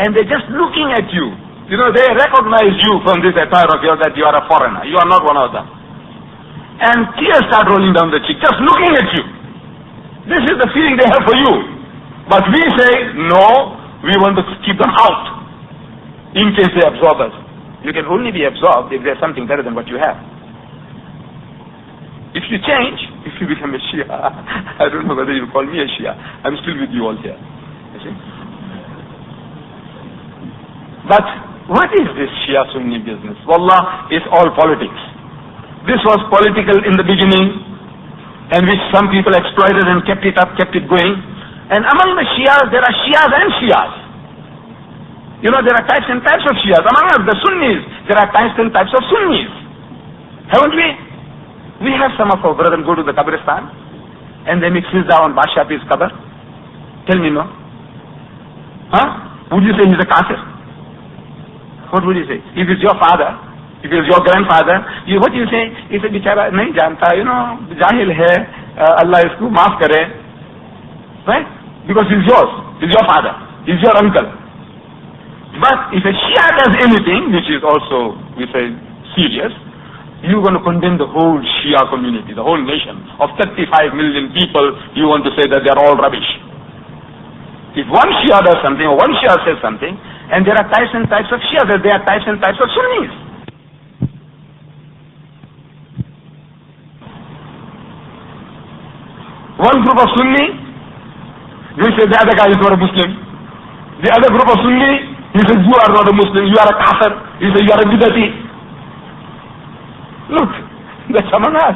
[SPEAKER 2] and they're just looking at you. You know, they recognize you from this attire of yours that you are a foreigner. You are not one of them. And tears start rolling down the cheek, just looking at you. This is the feeling they have for you. But we say, no, we want to keep them out, in case they absorb us. You can only be absorbed if there's something better than what you have. If you change, if you become a Shia, I don't know whether you call me a Shia, I'm still with you all here. You see? But what is this Shia Sunni business? Wallah, it's all politics. This was political in the beginning, and which some people exploited and kept it up, kept it going. And among the Shias, there are Shias and Shias. You know, there are types and types of Shias. Among us, the Sunnis, there are types and types of Sunnis. Haven't we? We have some of our brethren go to the Qabristan and they make sizdah on Bashapir's qabr. Tell me no. Huh? Would you say he's a kafir? What would you say? If it's your father, if it's your grandfather, what do you say? He said, bichara nahi janta, you know, jahil hai, Allah isko maaf kare. Right? Because he's yours. He's your father. He's your uncle. But if a Shia does anything, which is also, we say, serious, you're going to condemn the whole Shia community, the whole nation of 35 million people. You want to say that they're all rubbish. If one Shia does something, or one Shia says something, and there are types and types of Shias, there are types and types of Sunnis. One group of Sunni, they say the other guy is not a Muslim. The other group of Sunni, he says you are not a Muslim, you are a kafir, he says you are a bidati. Look, that's among us.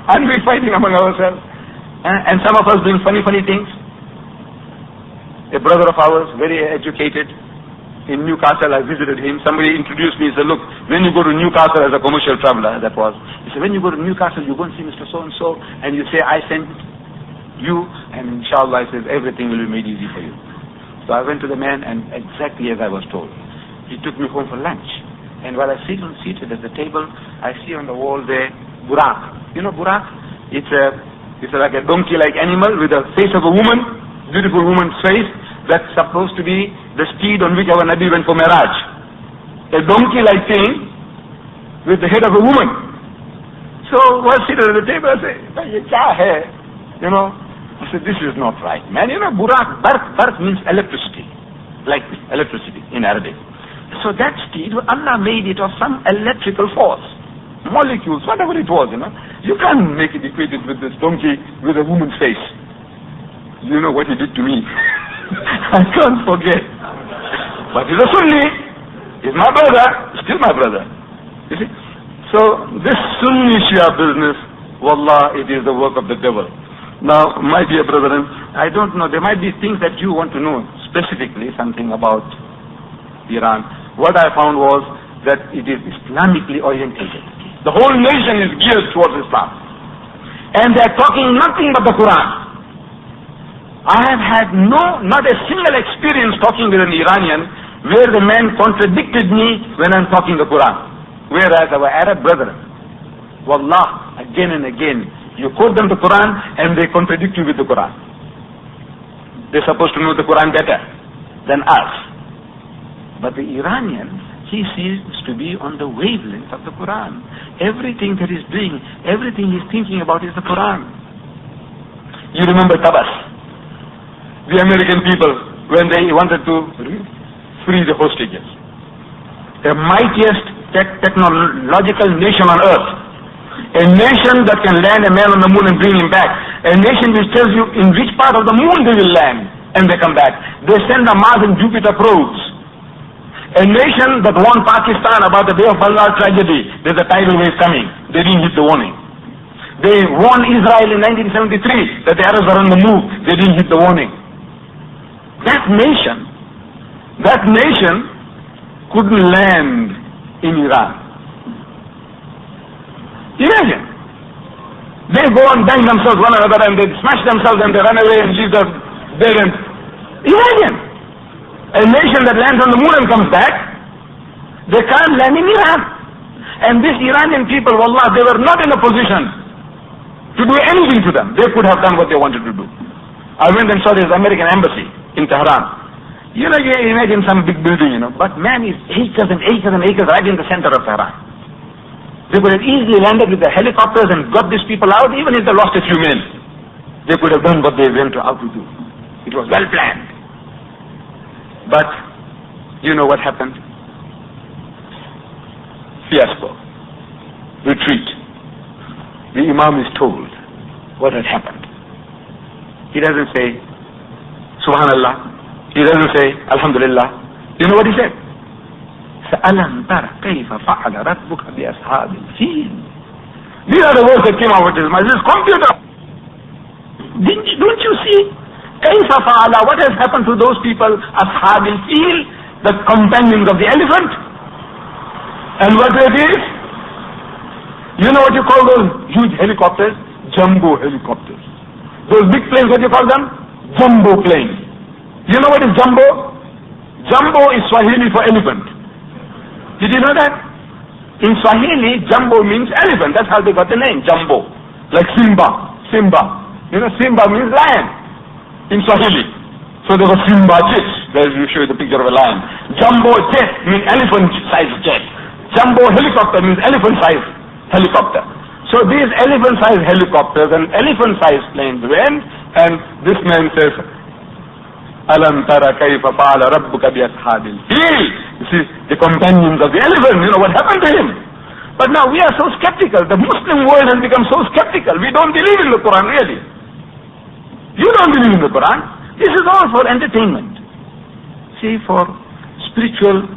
[SPEAKER 2] And we're fighting among ourselves. And some of us doing funny things. A brother of ours, very educated, in Newcastle, I visited him. Somebody introduced me. He said, look, when you go to Newcastle as a commercial traveler, that was. He said, when you go to Newcastle, you go and see Mr. So-and-so, and you say, I sent you, and inshallah, he says, everything will be made easy for you. So I went to the man, and exactly as I was told. He took me home for lunch. And while I seated at the table, I see on the wall there, Burak. You know Burak? It's like a donkey-like animal with the face of a woman, beautiful woman's face, that's supposed to be the steed on which our Nabi went for Miraj. A donkey-like thing with the head of a woman. So while seated at the table, I say, ye kya hai? You know, I said, this is not right, man. You know, Burak, barq means electricity, like electricity in Arabic. So that steed, Allah made it of some electrical force, molecules, whatever it was, you know. You can't make it equated with this donkey with a woman's face. You know what he did to me. I can't forget. But he's a Sunni. He's my brother, still my brother. You see? So this Sunni Shia business, wallah, it is the work of the devil. Now, my dear brethren, I don't know, there might be things that you want to know, specifically something about Iran. What I found was that it is Islamically orientated. The whole nation is geared towards Islam. And they are talking nothing but the Quran. I have had not a single experience talking with an Iranian where the man contradicted me when I'm talking the Quran. Whereas our Arab brethren, wallah, again and again, you quote them the Quran and they contradict you with the Quran. They're supposed to know the Quran better than us. But the Iranian, he seems to be on the wavelength of the Quran. Everything that he's doing, everything he's thinking about is the Quran. You remember Tabas, the American people, when they wanted to free the hostages. The mightiest technological nation on earth. A nation that can land a man on the moon and bring him back. A nation which tells you in which part of the moon they will land and they come back. They send the Mars and Jupiter probes. A nation that warned Pakistan about the Bay of Bengal tragedy. There's a tidal wave coming. They didn't hit the warning. They warned Israel in 1973 that the Arabs are on the move. They didn't hit the warning. That nation couldn't land in Iran. Imagine. They go and bang themselves one another and they smash themselves and they run away and leave the parents. Imagine. A nation that lands on the moon and comes back, they can't land in Iran. And these Iranian people, wallah, they were not in a position to do anything to them. They could have done what they wanted to do. I went and saw this American embassy in Tehran. You know, you imagine some big building, but man, is acres and acres and acres right in the center of Tehran. They could have easily landed with the helicopters and got these people out, even if they lost a few men. They could have done what they went out to do. It was well planned. But, you know what happened? Fiasco. Retreat. The Imam is told what had happened. He doesn't say, Subhanallah. He doesn't say, Alhamdulillah. You know what he said? أَلَمْ تَرَ كَيْفَ فَعَلَ رَبُّكَ بِأَصْحَابِ الْفِيلِ. These are the words that came out of his mouth. This computer. Don't you see? كَيْفَ فَعَلَ. What has happened to those people? أَصْحَابِ الْفِيلِ. The companions of the elephant. And what it is? You know what you call those huge helicopters? Jumbo helicopters. Those big planes, what do you call them? Jumbo planes. You know what is jumbo? Jumbo is Swahili for elephant. Did you know that? In Swahili, jumbo means elephant. That's how they got the name, jumbo. Like Simba. You know, Simba means lion in Swahili. So there was Simba jet. There you show you the picture of a lion. Jumbo jet means elephant-sized jet. Jumbo helicopter means elephant-sized helicopter. So these elephant-sized helicopters and elephant-sized planes went, and this man says, Alam tara kayfa fa'ala rabbuka bi ashabil fil. You see, the companions of the elephant, you know what happened to him. But now we are so skeptical. The Muslim world has become so skeptical. We don't believe in the Quran, really. You don't believe in the Quran. This is all for entertainment. See, for spiritual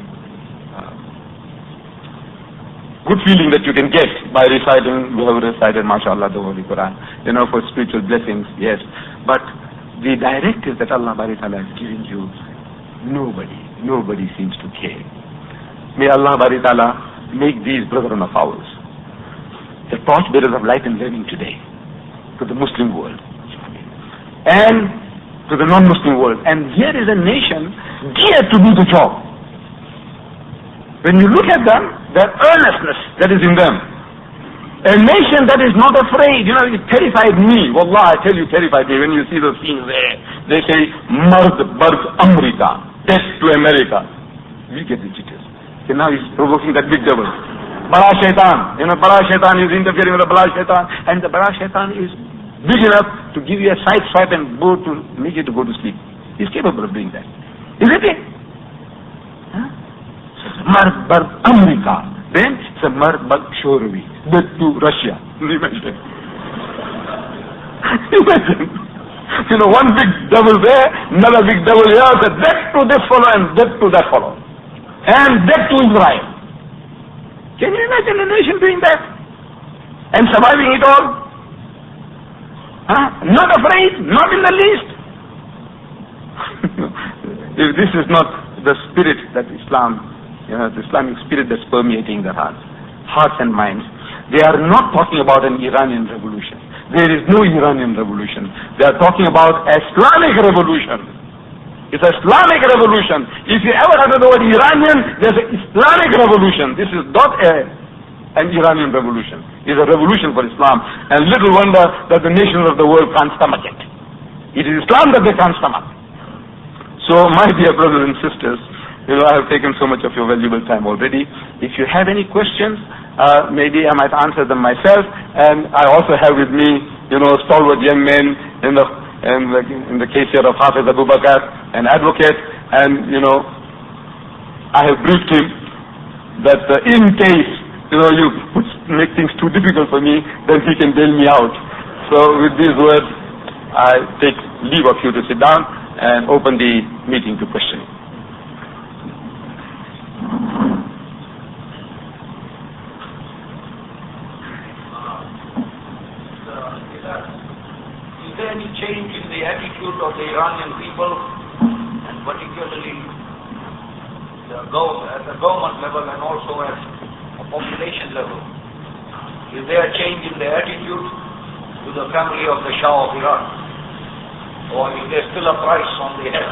[SPEAKER 2] good feeling that you can get by reciting, we have recited, mashallah, the Holy Quran. You know, for spiritual blessings, yes. But the directive that Allah Ta'ala is giving you, nobody seems to care. May Allah Ta'ala make these brethren of ours the torchbearers of light and learning today to the Muslim world and to the non-Muslim world. And here is a nation geared to do the job. When you look at them, the earnestness that is in them, a nation that is not afraid, it terrified me. Wallah, I tell you, terrified me when you see those scenes there. They say, Mard Barg America, death to America. We get the jitters. So now he's provoking that big devil. Bala Shaitan. Bala Shaitan is interfering with the Bala Shaitan. And the Bala Shaitan is big enough to give you a side swipe and make you to go to sleep. He's capable of doing that. Isn't it? Mard Barg America. Then it's a Mard Barg Shorvi. Death to Russia. Imagine. One big devil there, another big devil here, said death to this fellow and death to that fellow. And death to Israel. Can you imagine a nation doing that? And surviving it all? Not afraid, not in the least. If this is not the spirit that Islam, the Islamic spirit that's permeating the hearts and minds. They are not talking about an Iranian revolution. There is no Iranian revolution. They are talking about Islamic revolution. It's an Islamic revolution. If you ever heard the word Iranian, there's an Islamic revolution. This is not an Iranian revolution. It's a revolution for Islam. And little wonder that the nations of the world can't stomach it. It is Islam that they can't stomach. So, my dear brothers and sisters, I have taken so much of your valuable time already. If you have any questions, maybe I might answer them myself. And I also have with me, stalwart young men in the case here of Hafiz Abu Bakr, an advocate. And, I have briefed him that in case, you make things too difficult for me, then he can bail me out. So with these words, I take leave of you to sit down and open the meeting to questioning.
[SPEAKER 3] Is there any change in the attitude of the Iranian people, and particularly at the government level and also at a population level? Is there a change in the attitude to the family of the Shah of Iran? Or is there still a price on the head,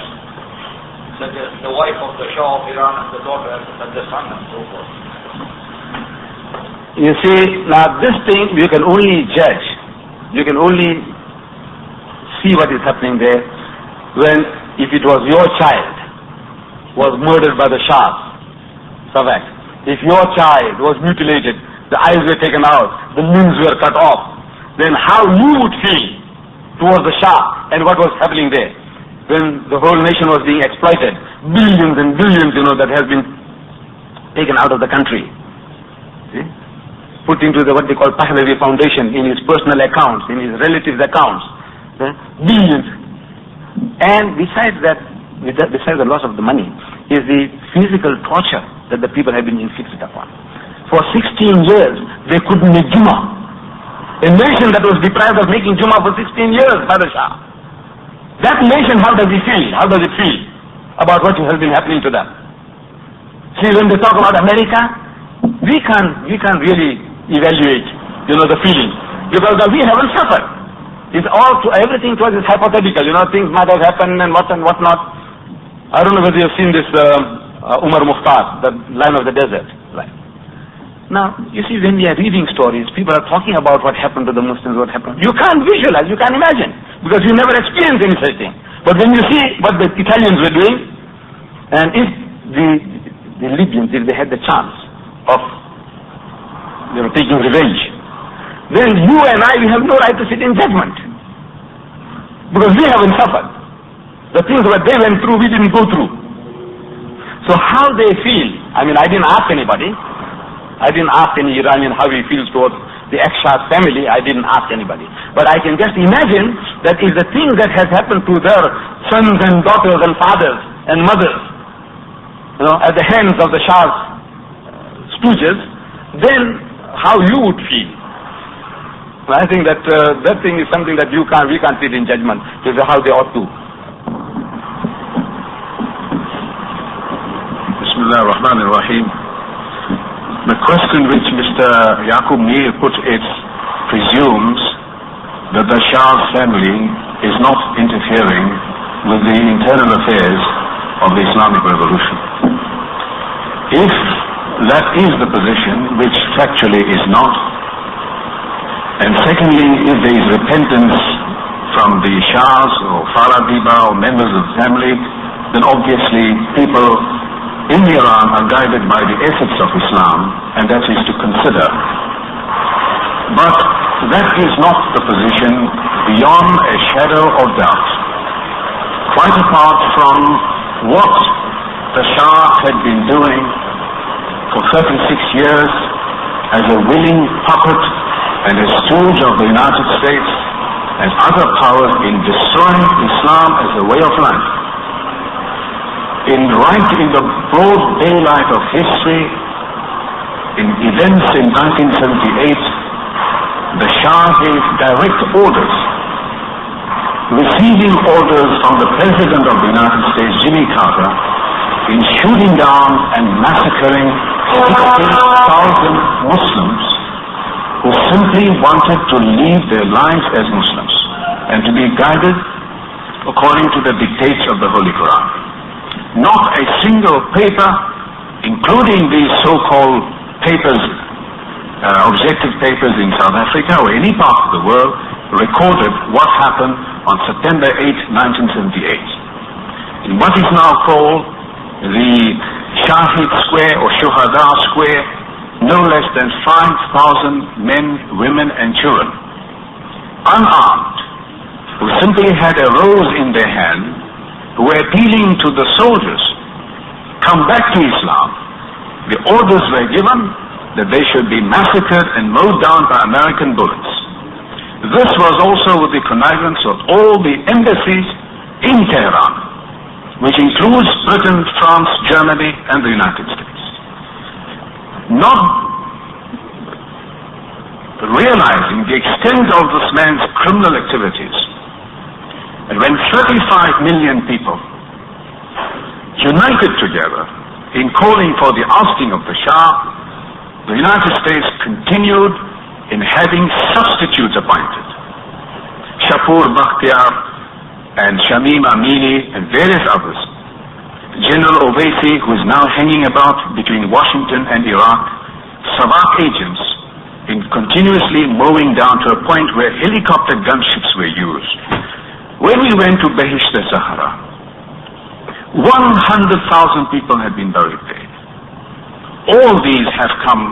[SPEAKER 3] such as the wife of the Shah of Iran and the daughter and the son and so forth?
[SPEAKER 2] You see, now this thing you can only judge, you can only see what is happening there when, if it was your child was murdered by the Shah, Savak, if your child was mutilated, the eyes were taken out, the limbs were cut off, then how you would feel towards the Shah and what was happening there when the whole nation was being exploited, billions and billions, that has been taken out of the country, see? Put into what they call Pahlavi Foundation in his personal accounts, in his relatives' accounts, billions. And besides the loss of the money, is the physical torture that the people have been inflicted upon. For 16 years, they couldn't make Jummah. A nation that was deprived of making Jummah for 16 years by the Shah. That nation, how does it feel? How does it feel about what has been happening to them? See, when they talk about America, we can't really evaluate, the feeling, because we haven't suffered. It's everything to us is hypothetical. Things might have happened and what not. I don't know whether you've seen this Umar Mukhtar, the Lion of the Desert. Now, you see, when we are reading stories, people are talking about what happened to the Muslims, what happened. You can't visualize, you can't imagine, because you never experienced any such thing. But when you see what the Italians were doing, and if the Libyans, if they had the chance of taking revenge, then you and I, we have no right to sit in judgment, because we haven't suffered. The things that they went through, we didn't go through. So how they feel, I didn't ask anybody. I didn't ask any Iranian how he feels towards the ex-Shah's family. I didn't ask anybody. But I can just imagine that if the thing that has happened to their sons and daughters and fathers and mothers, at the hands of the Shah's stooges, then how you would feel. I think that that thing is something that we can't sit in judgment to how they ought to.
[SPEAKER 4] Bismillah ar-Rahman ar-Rahim. The question which Mr. Yaqub Mir put, it presumes that the Shah's family is not interfering with the internal affairs of the Islamic Revolution. If that is the position, which factually is not, and secondly, if there is repentance from the Shahs or Faradiba or members of the family, then obviously people in Iran are guided by the ethics of Islam, and that is to consider. But that is not the position beyond a shadow of doubt. Quite apart from what the Shah had been doing for 36 years as a willing puppet and a stooge of the United States and other powers in destroying Islam as a way of life. In the broad daylight of history, in events in 1978, the Shah gave direct orders, receiving orders from the President of the United States, Jimmy Carter, in shooting down and massacring 60,000 Muslims who simply wanted to live their lives as Muslims and to be guided according to the dictates of the Holy Quran. Not a single paper, including these so-called papers, objective papers in South Africa or any part of the world, recorded what happened on September 8, 1978. In what is now called the Shahid Square or Shuhada Square, no less than 5,000 men, women and children, unarmed, who simply had a rose in their hand, who were appealing to the soldiers, come back to Islam. The orders were given that they should be massacred and mowed down by American bullets. This was also with the connivance of all the embassies in Tehran, which includes Britain, France, Germany and the United States. Not realizing the extent of this man's criminal activities, and when 35 million people united together in calling for the ousting of the Shah, the United States continued in having substitutes appointed. Shapur Bakhtiar and Shamim Amini and various others. General Owaisi, who is now hanging about between Washington and Iraq, Savak agents in continuously mowing down to a point where helicopter gunships were used. When we went to Behish al-Sahara, 100,000 people had been buried there. All these have come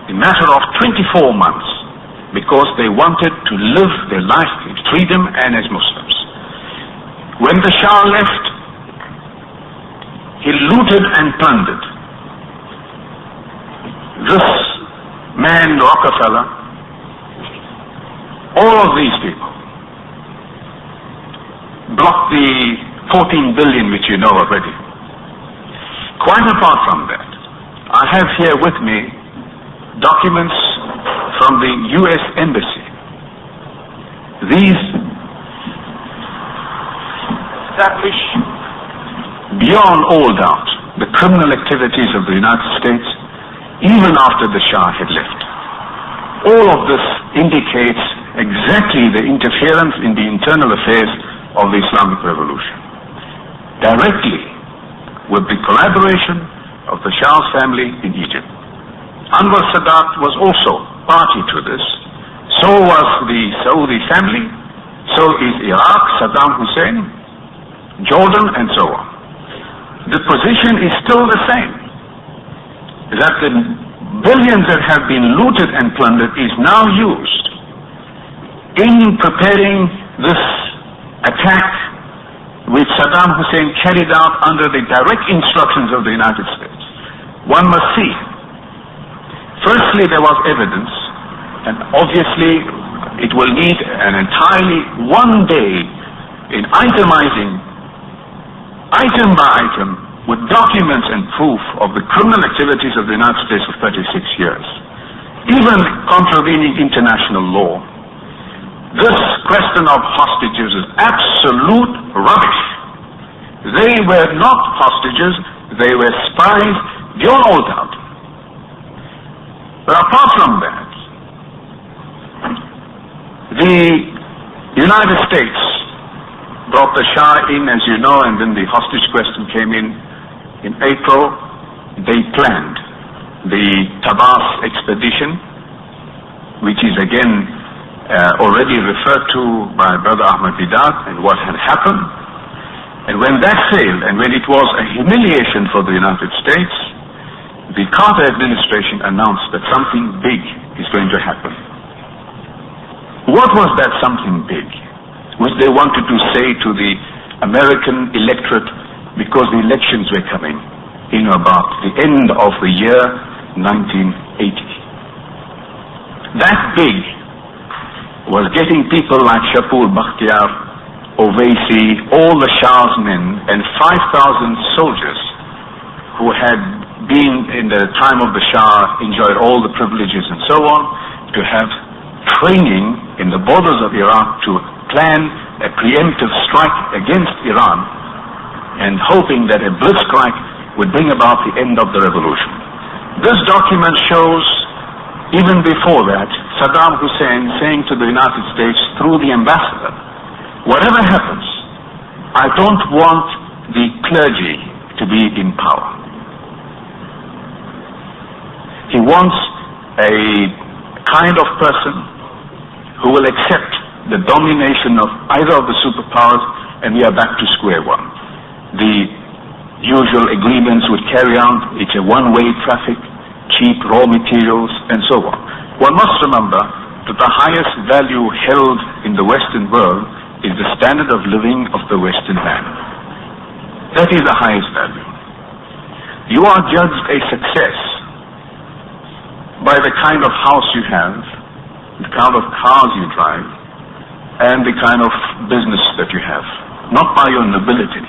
[SPEAKER 4] in a matter of 24 months because they wanted to live their life in freedom and as Muslims. When the Shah left, he looted and plundered. This man, Rockefeller, all of these people, blocked the 14 billion which you know already. Quite apart from that, I have here with me documents from the US Embassy. These establish beyond all doubt the criminal activities of the United States even after the Shah had left. All of this indicates exactly the interference in the internal affairs of the Islamic Revolution, directly with the collaboration of the Shah's family in Egypt. Anwar Sadat was also party to this. So was the Saudi family, so is Iraq, Saddam Hussein, Jordan and so on. The position is still the same, that the billions that have been looted and plundered is now used in preparing this attack which Saddam Hussein carried out under the direct instructions of the United States. One must see. Firstly, there was evidence, and obviously it will need an entirely one day in itemizing, item by item, with documents and proof of the criminal activities of the United States for 36 years, even contravening international law. This question of hostages is absolute rubbish. They were not hostages, they were spies beyond all doubt. But apart from that, the United States brought the Shah in, as you know, and then the hostage question came in April. They planned the Tabas expedition, which is again already referred to by Brother Ahmed Deedat and what had happened. And when that failed, and when it was a humiliation for the United States, the Carter administration announced that something big is going to happen. What was that something big which they wanted to say to the American electorate, because the elections were coming in about the end of the year 1980? That big was getting people like Shapur Bakhtiar, Owaisi, all the Shah's men, and 5,000 soldiers who had being in the time of the Shah, enjoyed all the privileges and so on, to have training in the borders of Iraq to plan a preemptive strike against Iran, and hoping that a blitzkrieg would bring about the end of the revolution. This document shows, even before that, Saddam Hussein saying to the United States through the ambassador, whatever happens, I don't want the clergy to be in power. He wants a kind of person who will accept the domination of either of the superpowers, and we are back to square one. The usual agreements would carry on. It's a one-way traffic, cheap raw materials, and so on. One must remember that the highest value held in the Western world is the standard of living of the Western man. That is the highest value. You are judged a success by the kind of house you have, the kind of cars you drive, and the kind of business that you have. Not by your nobility,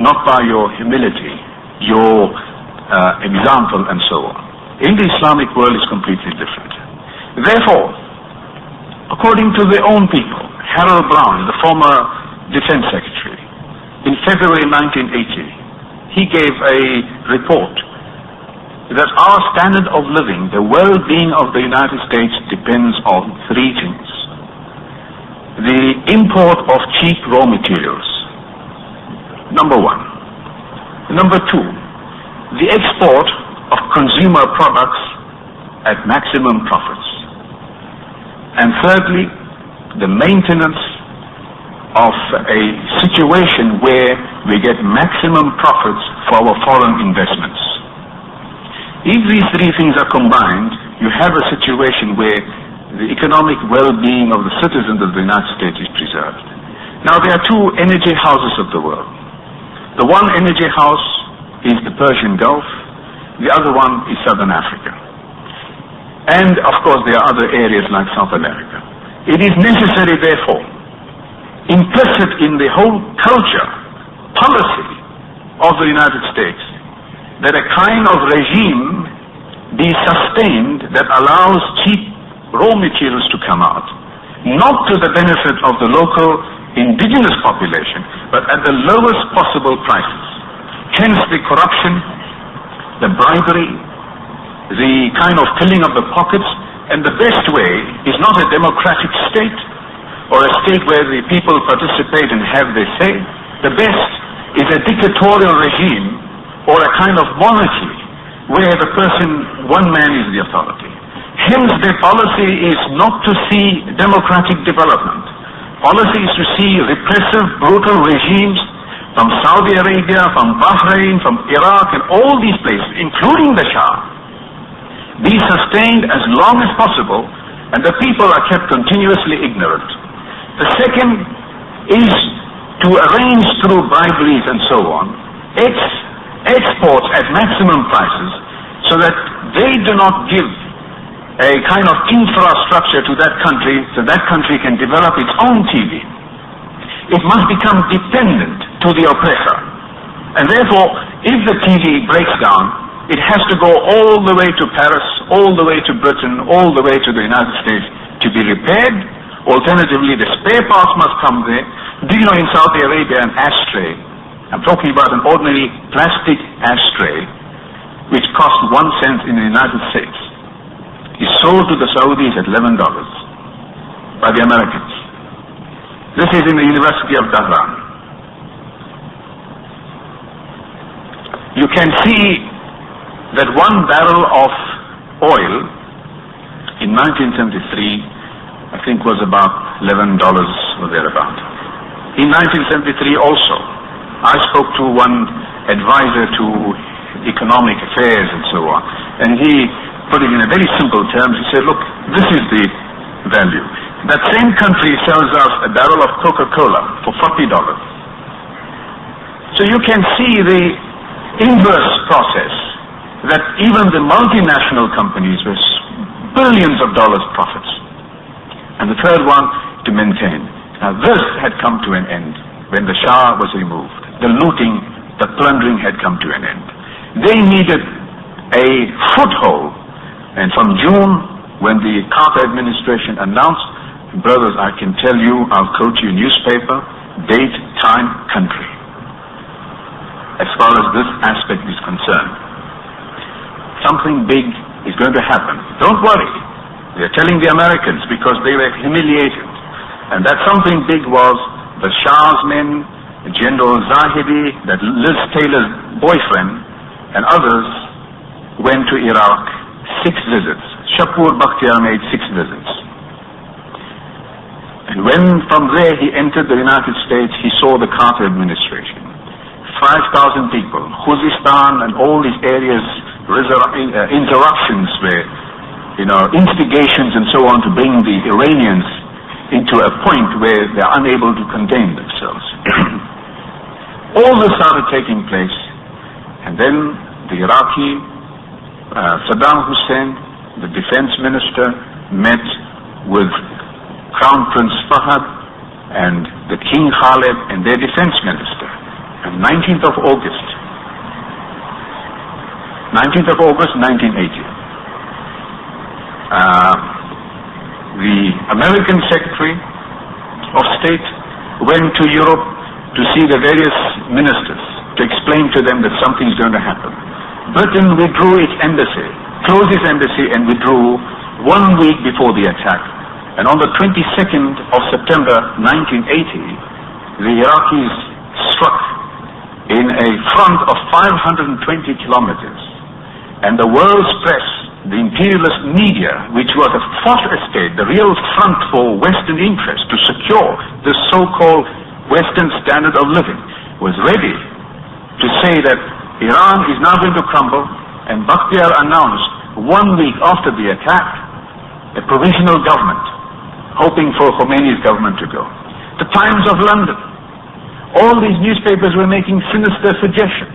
[SPEAKER 4] not by your humility, your example, and so on. In the Islamic world, it's completely different. Therefore, according to their own people, Harold Brown, the former defense secretary, in February 1980, he gave a report that our standard of living, the well-being of the United States, depends on three things. The import of cheap raw materials, number one. Number two, the export of consumer products at maximum profits. And thirdly, the maintenance of a situation where we get maximum profits for our foreign investments. If these three things are combined, you have a situation where the economic well-being of the citizens of the United States is preserved. Now, there are two energy houses of the world. The one energy house is the Persian Gulf, the other one is Southern Africa. And, of course, there are other areas like South America. It is necessary, therefore, implicit in the whole culture, policy of the United States, that a kind of regime be sustained that allows cheap raw materials to come out, not to the benefit of the local indigenous population, but at the lowest possible prices. Hence the corruption, the bribery, the kind of filling of the pockets, and the best way is not a democratic state or a state where the people participate and have their say. The best is a dictatorial regime or a kind of monarchy where the person, one man is the authority. Hence their policy is not to see democratic development. Policy is to see repressive, brutal regimes from Saudi Arabia, from Bahrain, from Iraq, and all these places, including the Shah, be sustained as long as possible, and the people are kept continuously ignorant. The second is to arrange through briberies and so on, exports at maximum prices, so that they do not give a kind of infrastructure to that country, so that country can develop its own TV. It must become dependent to the oppressor. And therefore, if the TV breaks down, it has to go all the way to Paris, all the way to Britain, all the way to the United States to be repaired. Alternatively, the spare parts must come there. Do you know in Saudi Arabia an ashtray, I'm talking about an ordinary plastic ashtray, which costs 1 cent in the United States, is sold to the Saudis at $11 by the Americans. This is in the University of Tehran. You can see that 1 barrel of oil in 1973, I think, was about $11 or thereabout. In 1973 also, I spoke to one advisor to economic affairs and so on, and he put it in a very simple terms. He said, look, this is the value. That same country sells us a barrel of Coca-Cola for $40. So you can see the inverse process, that even the multinational companies with billions of dollars profits. And the third one, to maintain. Now this had come to an end when the Shah was removed. The looting, the plundering had come to an end. They needed a foothold. And from June, when the Carter administration announced, brothers, I can tell you, I'll quote you newspaper, date, time, country, as far as this aspect is concerned. Something big is going to happen. Don't worry. They're telling the Americans because they were humiliated. And that something big was the Shah's men, General Zahidi, that Liz Taylor's boyfriend, and others went to Iraq, 6 visits. Shapur Bakhtiar made 6 visits. And when from there he entered the United States, he saw the Carter administration. 5,000 people, Khuzestan and all these areas, insurrections were, instigations and so on to bring the Iranians into a point where they are unable to contain themselves. All this started taking place, and then the Iraqi, Saddam Hussein, the defense minister, met with Crown Prince Fahd and the King Khalid and their defense minister. On 19th of August 1980. The American Secretary of State went to Europe to see the various ministers to explain to them that something's going to happen. Britain withdrew its embassy, closed its embassy and withdrew 1 week before the attack. And on the 22nd of September 1980, the Iraqis struck in a front of 520 kilometers. And the world's press, the imperialist media, which was a fourth estate, the real front for Western interest to secure this so-called Western standard of living, was ready to say that Iran is now going to crumble, and Bakhtiar announced 1 week after the attack a provisional government, hoping for Khomeini's government to go. The Times of London, all these newspapers were making sinister suggestions.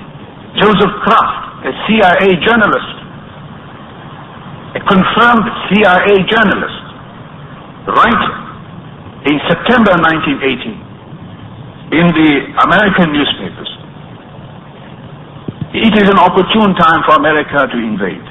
[SPEAKER 4] Joseph Kraft, a CIA journalist, a confirmed CIA journalist, writing in September 1980 in the American newspapers, it is an opportune time for America to invade.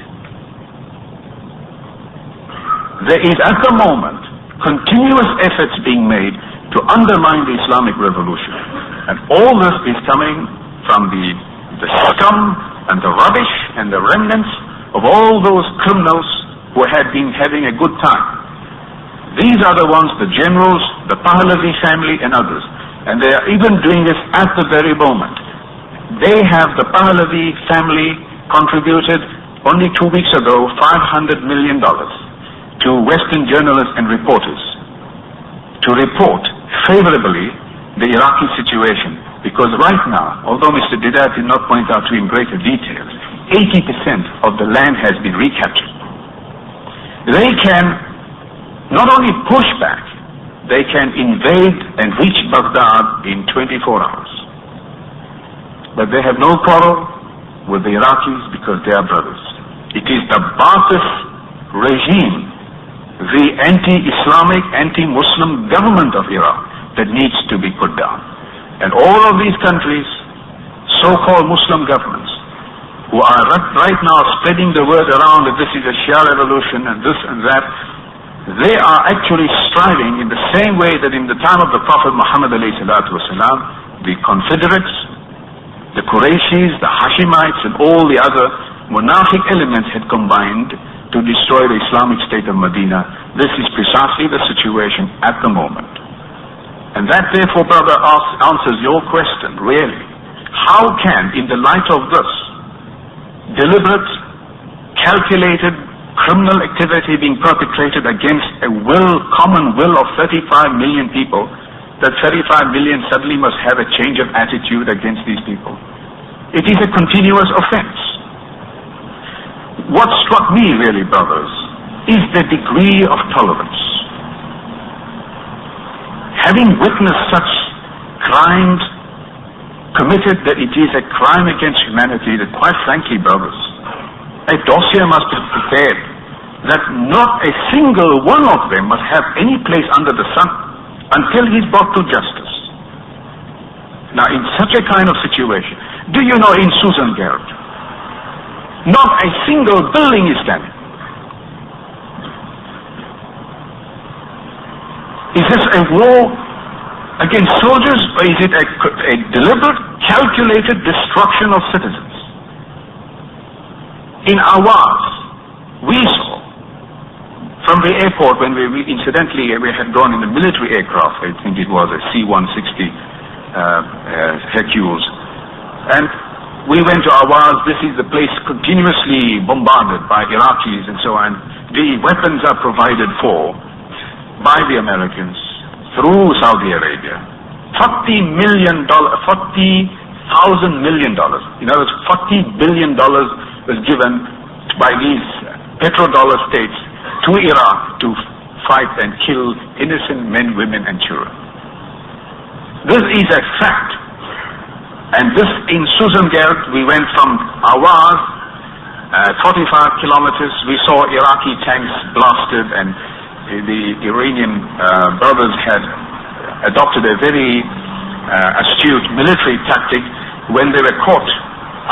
[SPEAKER 4] There is at the moment continuous efforts being made to undermine the Islamic Revolution. And all this is coming from the scum and the rubbish and the remnants of all those criminals who had been having a good time. These are the ones, the generals, the Pahlavi family and others. And they are even doing this at the very moment. They have, the Pahlavi family contributed only 2 weeks ago $500 million to Western journalists and reporters to report favorably the Iraqi situation. Because right now, although Mr. Deedat did not point out to in greater detail, 80% of the land has been recaptured. They can not only push back, they can invade and reach Baghdad in 24 hours. But they have no quarrel with the Iraqis because they are brothers. It is the Ba'athist regime, the anti-Islamic, anti-Muslim government of Iraq that needs to be put down. And all of these countries, so-called Muslim governments, who are right now spreading the word around that this is a Shia revolution and this and that, they are actually striving in the same way that in the time of the Prophet Muhammad ﷺ, the Confederates, the Qurayshis, the Hashemites and all the other Munafiq elements had combined to destroy the Islamic State of Medina. This is precisely the situation at the moment. And that therefore, brother, answers your question, really. How can, in the light of this, deliberate, calculated, criminal activity being perpetrated against a common will of 35 million people, that 35 million suddenly must have a change of attitude against these people? It is a continuous offense. What struck me really, brothers, is the degree of tolerance. Having witnessed such crimes committed, that it is a crime against humanity, that quite frankly, brothers, a dossier must be prepared that not a single one of them must have any place under the sun until he's brought to justice. Now, in such a kind of situation, do you know in Susan Garrett, Not a single building is standing. Is this a war against soldiers, or is it a deliberate, calculated destruction of citizens? In Awaz, we saw from the airport, when we had gone in a military aircraft, I think it was a C-160 Hercules, and we went to Awaz. This is the place continuously bombarded by Iraqis and so on. The weapons are provided for by the Americans through Saudi Arabia. $40,000 million. In other words, $40 billion was given by these petrodollar states to Iraq to fight and kill innocent men, women and children. This is a fact. And this in Suzangert, we went from Awaz, 45 kilometers, we saw Iraqi tanks blasted, and the Iranian brothers had adopted a very astute military tactic. When they were caught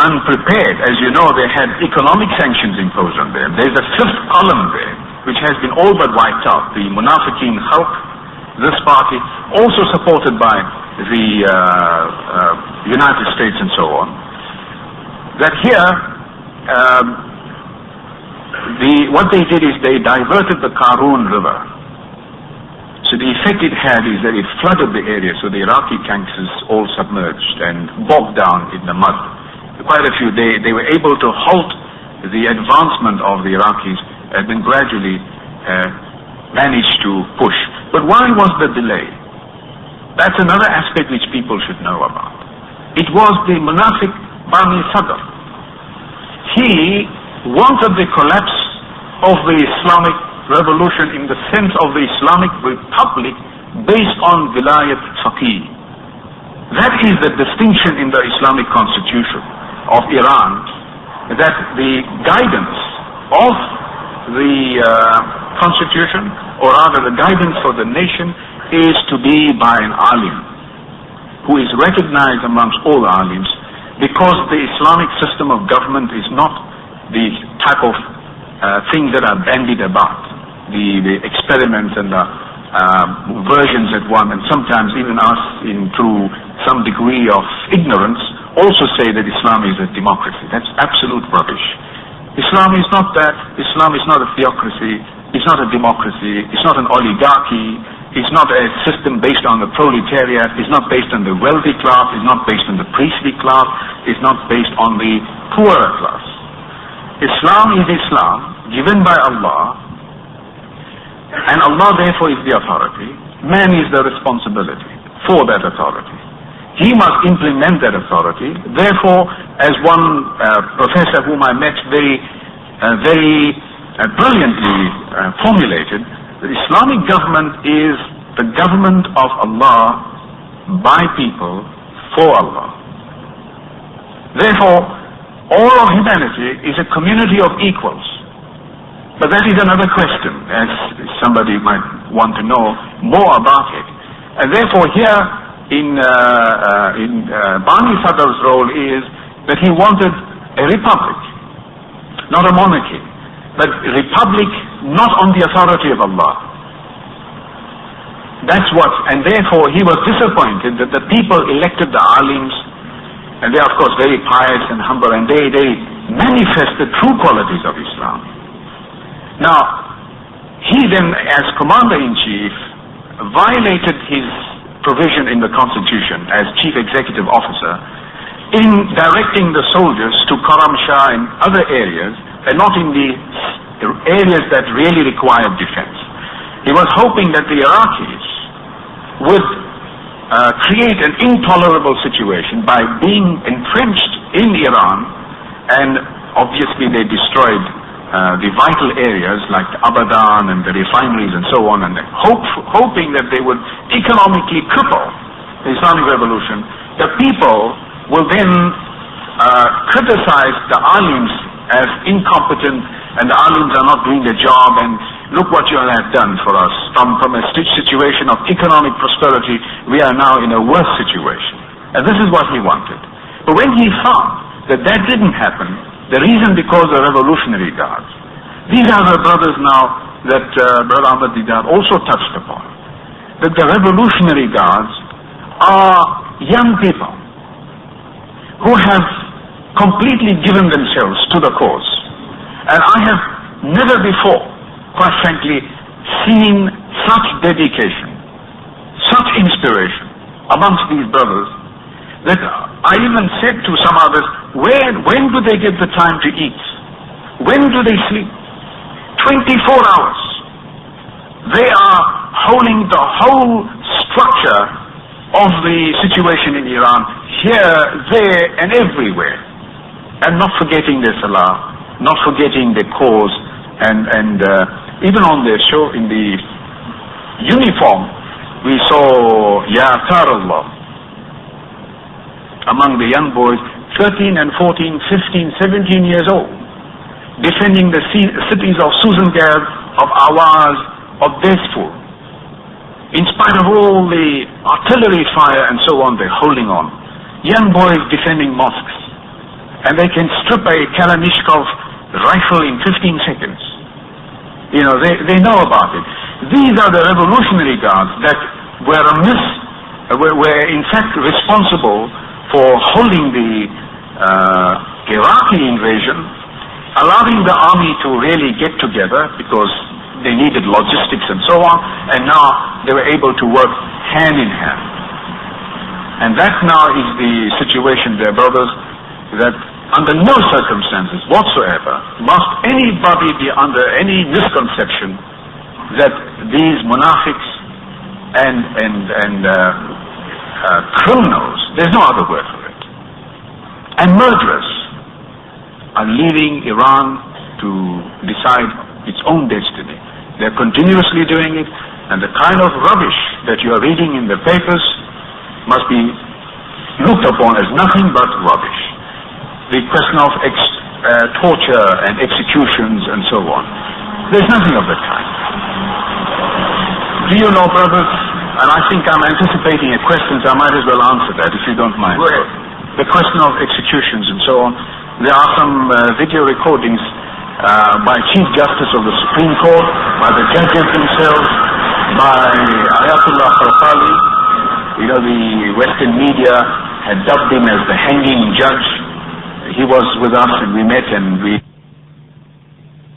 [SPEAKER 4] unprepared, as you know, they had economic sanctions imposed on them. There's a fifth column there, which has been all but wiped out. The Munafiqeen Khalq, this party, also supported by the United States and so on. That here, what they did is they diverted the Karun River. So the effect it had is that it flooded the area, so the Iraqi tanks is all submerged and bogged down in the mud. Quite a few, they were able to halt the advancement of the Iraqis and then gradually managed to push. But why was the delay? That's another aspect which people should know about. It was the Munafiq Bani Sadr. He wanted the collapse of the Islamic revolution in the sense of the Islamic Republic based on Vilayat Faqih. That is the distinction in the Islamic constitution of Iran, that the guidance of the constitution, or rather the guidance for the nation, is to be by an alim who is recognized amongst all alims, because the Islamic system of government is not the type of things that are bandied about, the experiments and the versions that one, and sometimes even us, through some degree of ignorance, also say that Islam is a democracy. That's absolute rubbish. Islam is not that. Islam is not a theocracy. It's not a democracy. It's not an oligarchy. It's not a system based on the proletariat. It's not based on the wealthy class. It's not based on the priestly class. It's not based on the poorer class. Islam is Islam, given by Allah, and Allah therefore is the authority. Man is the responsibility for that authority. He must implement that authority. Therefore, as one professor whom I met very brilliantly formulated, the Islamic government is the government of Allah by people for Allah. Therefore, all of humanity is a community of equals. But that is another question, as somebody might want to know more about it. And therefore here in Bani Sadr's role is that he wanted a republic, not a monarchy, but a republic not on the authority of Allah. That's what, and therefore he was disappointed that the people elected the alims, and they are of course very pious and humble, and they manifest the true qualities of Islam. Now, he then, as commander-in-chief, violated his provision in the constitution as chief executive officer in directing the soldiers to Karam Shah and other areas, and not in the areas that really required defense. He was hoping that the Iraqis would create an intolerable situation by being entrenched in Iran, and obviously they destroyed the vital areas like Abadan and the refineries and so on, and hoping that they would economically cripple the Islamic revolution. The people will then criticize the alims as incompetent, and the alims are not doing their job, and look what you have done for us. From a situation of economic prosperity, we are now in a worse situation. And this is what he wanted. But when he found that that didn't happen, The reason because the Revolutionary Guards. These are the brothers now that Brother Ahmed Deedat also touched upon. That the Revolutionary Guards are young people who have completely given themselves to the cause. And I have never before, quite frankly, seen such dedication, such inspiration amongst these brothers, that I even said to some others, when do they get the time to eat? When do they sleep? 24 hours. They are holding the whole structure of the situation in Iran, here, there, and everywhere, and not forgetting their salah, not forgetting their cause, and even on their show, in the uniform, we saw Ya Tarallah among the young boys, 13 and 14, 15, 17 years old, defending the cities of Suzangab, of Awaz, of Dezfur. In spite of all the artillery fire and so on, they're holding on. Young boys defending mosques. And they can strip a Kalashnikov rifle in 15 seconds. You know, they know about it. These are the Revolutionary Guards that were in fact responsible for holding the Iraqi invasion, allowing the army to really get together because they needed logistics and so on, and now they were able to work hand in hand. And that now is the situation there, brothers, that under no circumstances whatsoever must anybody be under any misconception that these munafiqs and criminals, there's no other word for it, and murderers are leaving Iran to decide its own destiny. They're continuously doing it, and the kind of rubbish that you are reading in the papers must be looked upon as nothing but rubbish. The question of torture and executions and so on. There's nothing of that kind. Do you know, brothers, and I think I'm anticipating a question, so I might as well answer that if you don't mind.
[SPEAKER 2] Go ahead.
[SPEAKER 4] The question of executions and so on. There are some video recordings by Chief Justice of the Supreme Court, by the judges themselves, by Ayatollah Khamenei. You know, the Western media had dubbed him as the hanging judge. He was with us and we met and we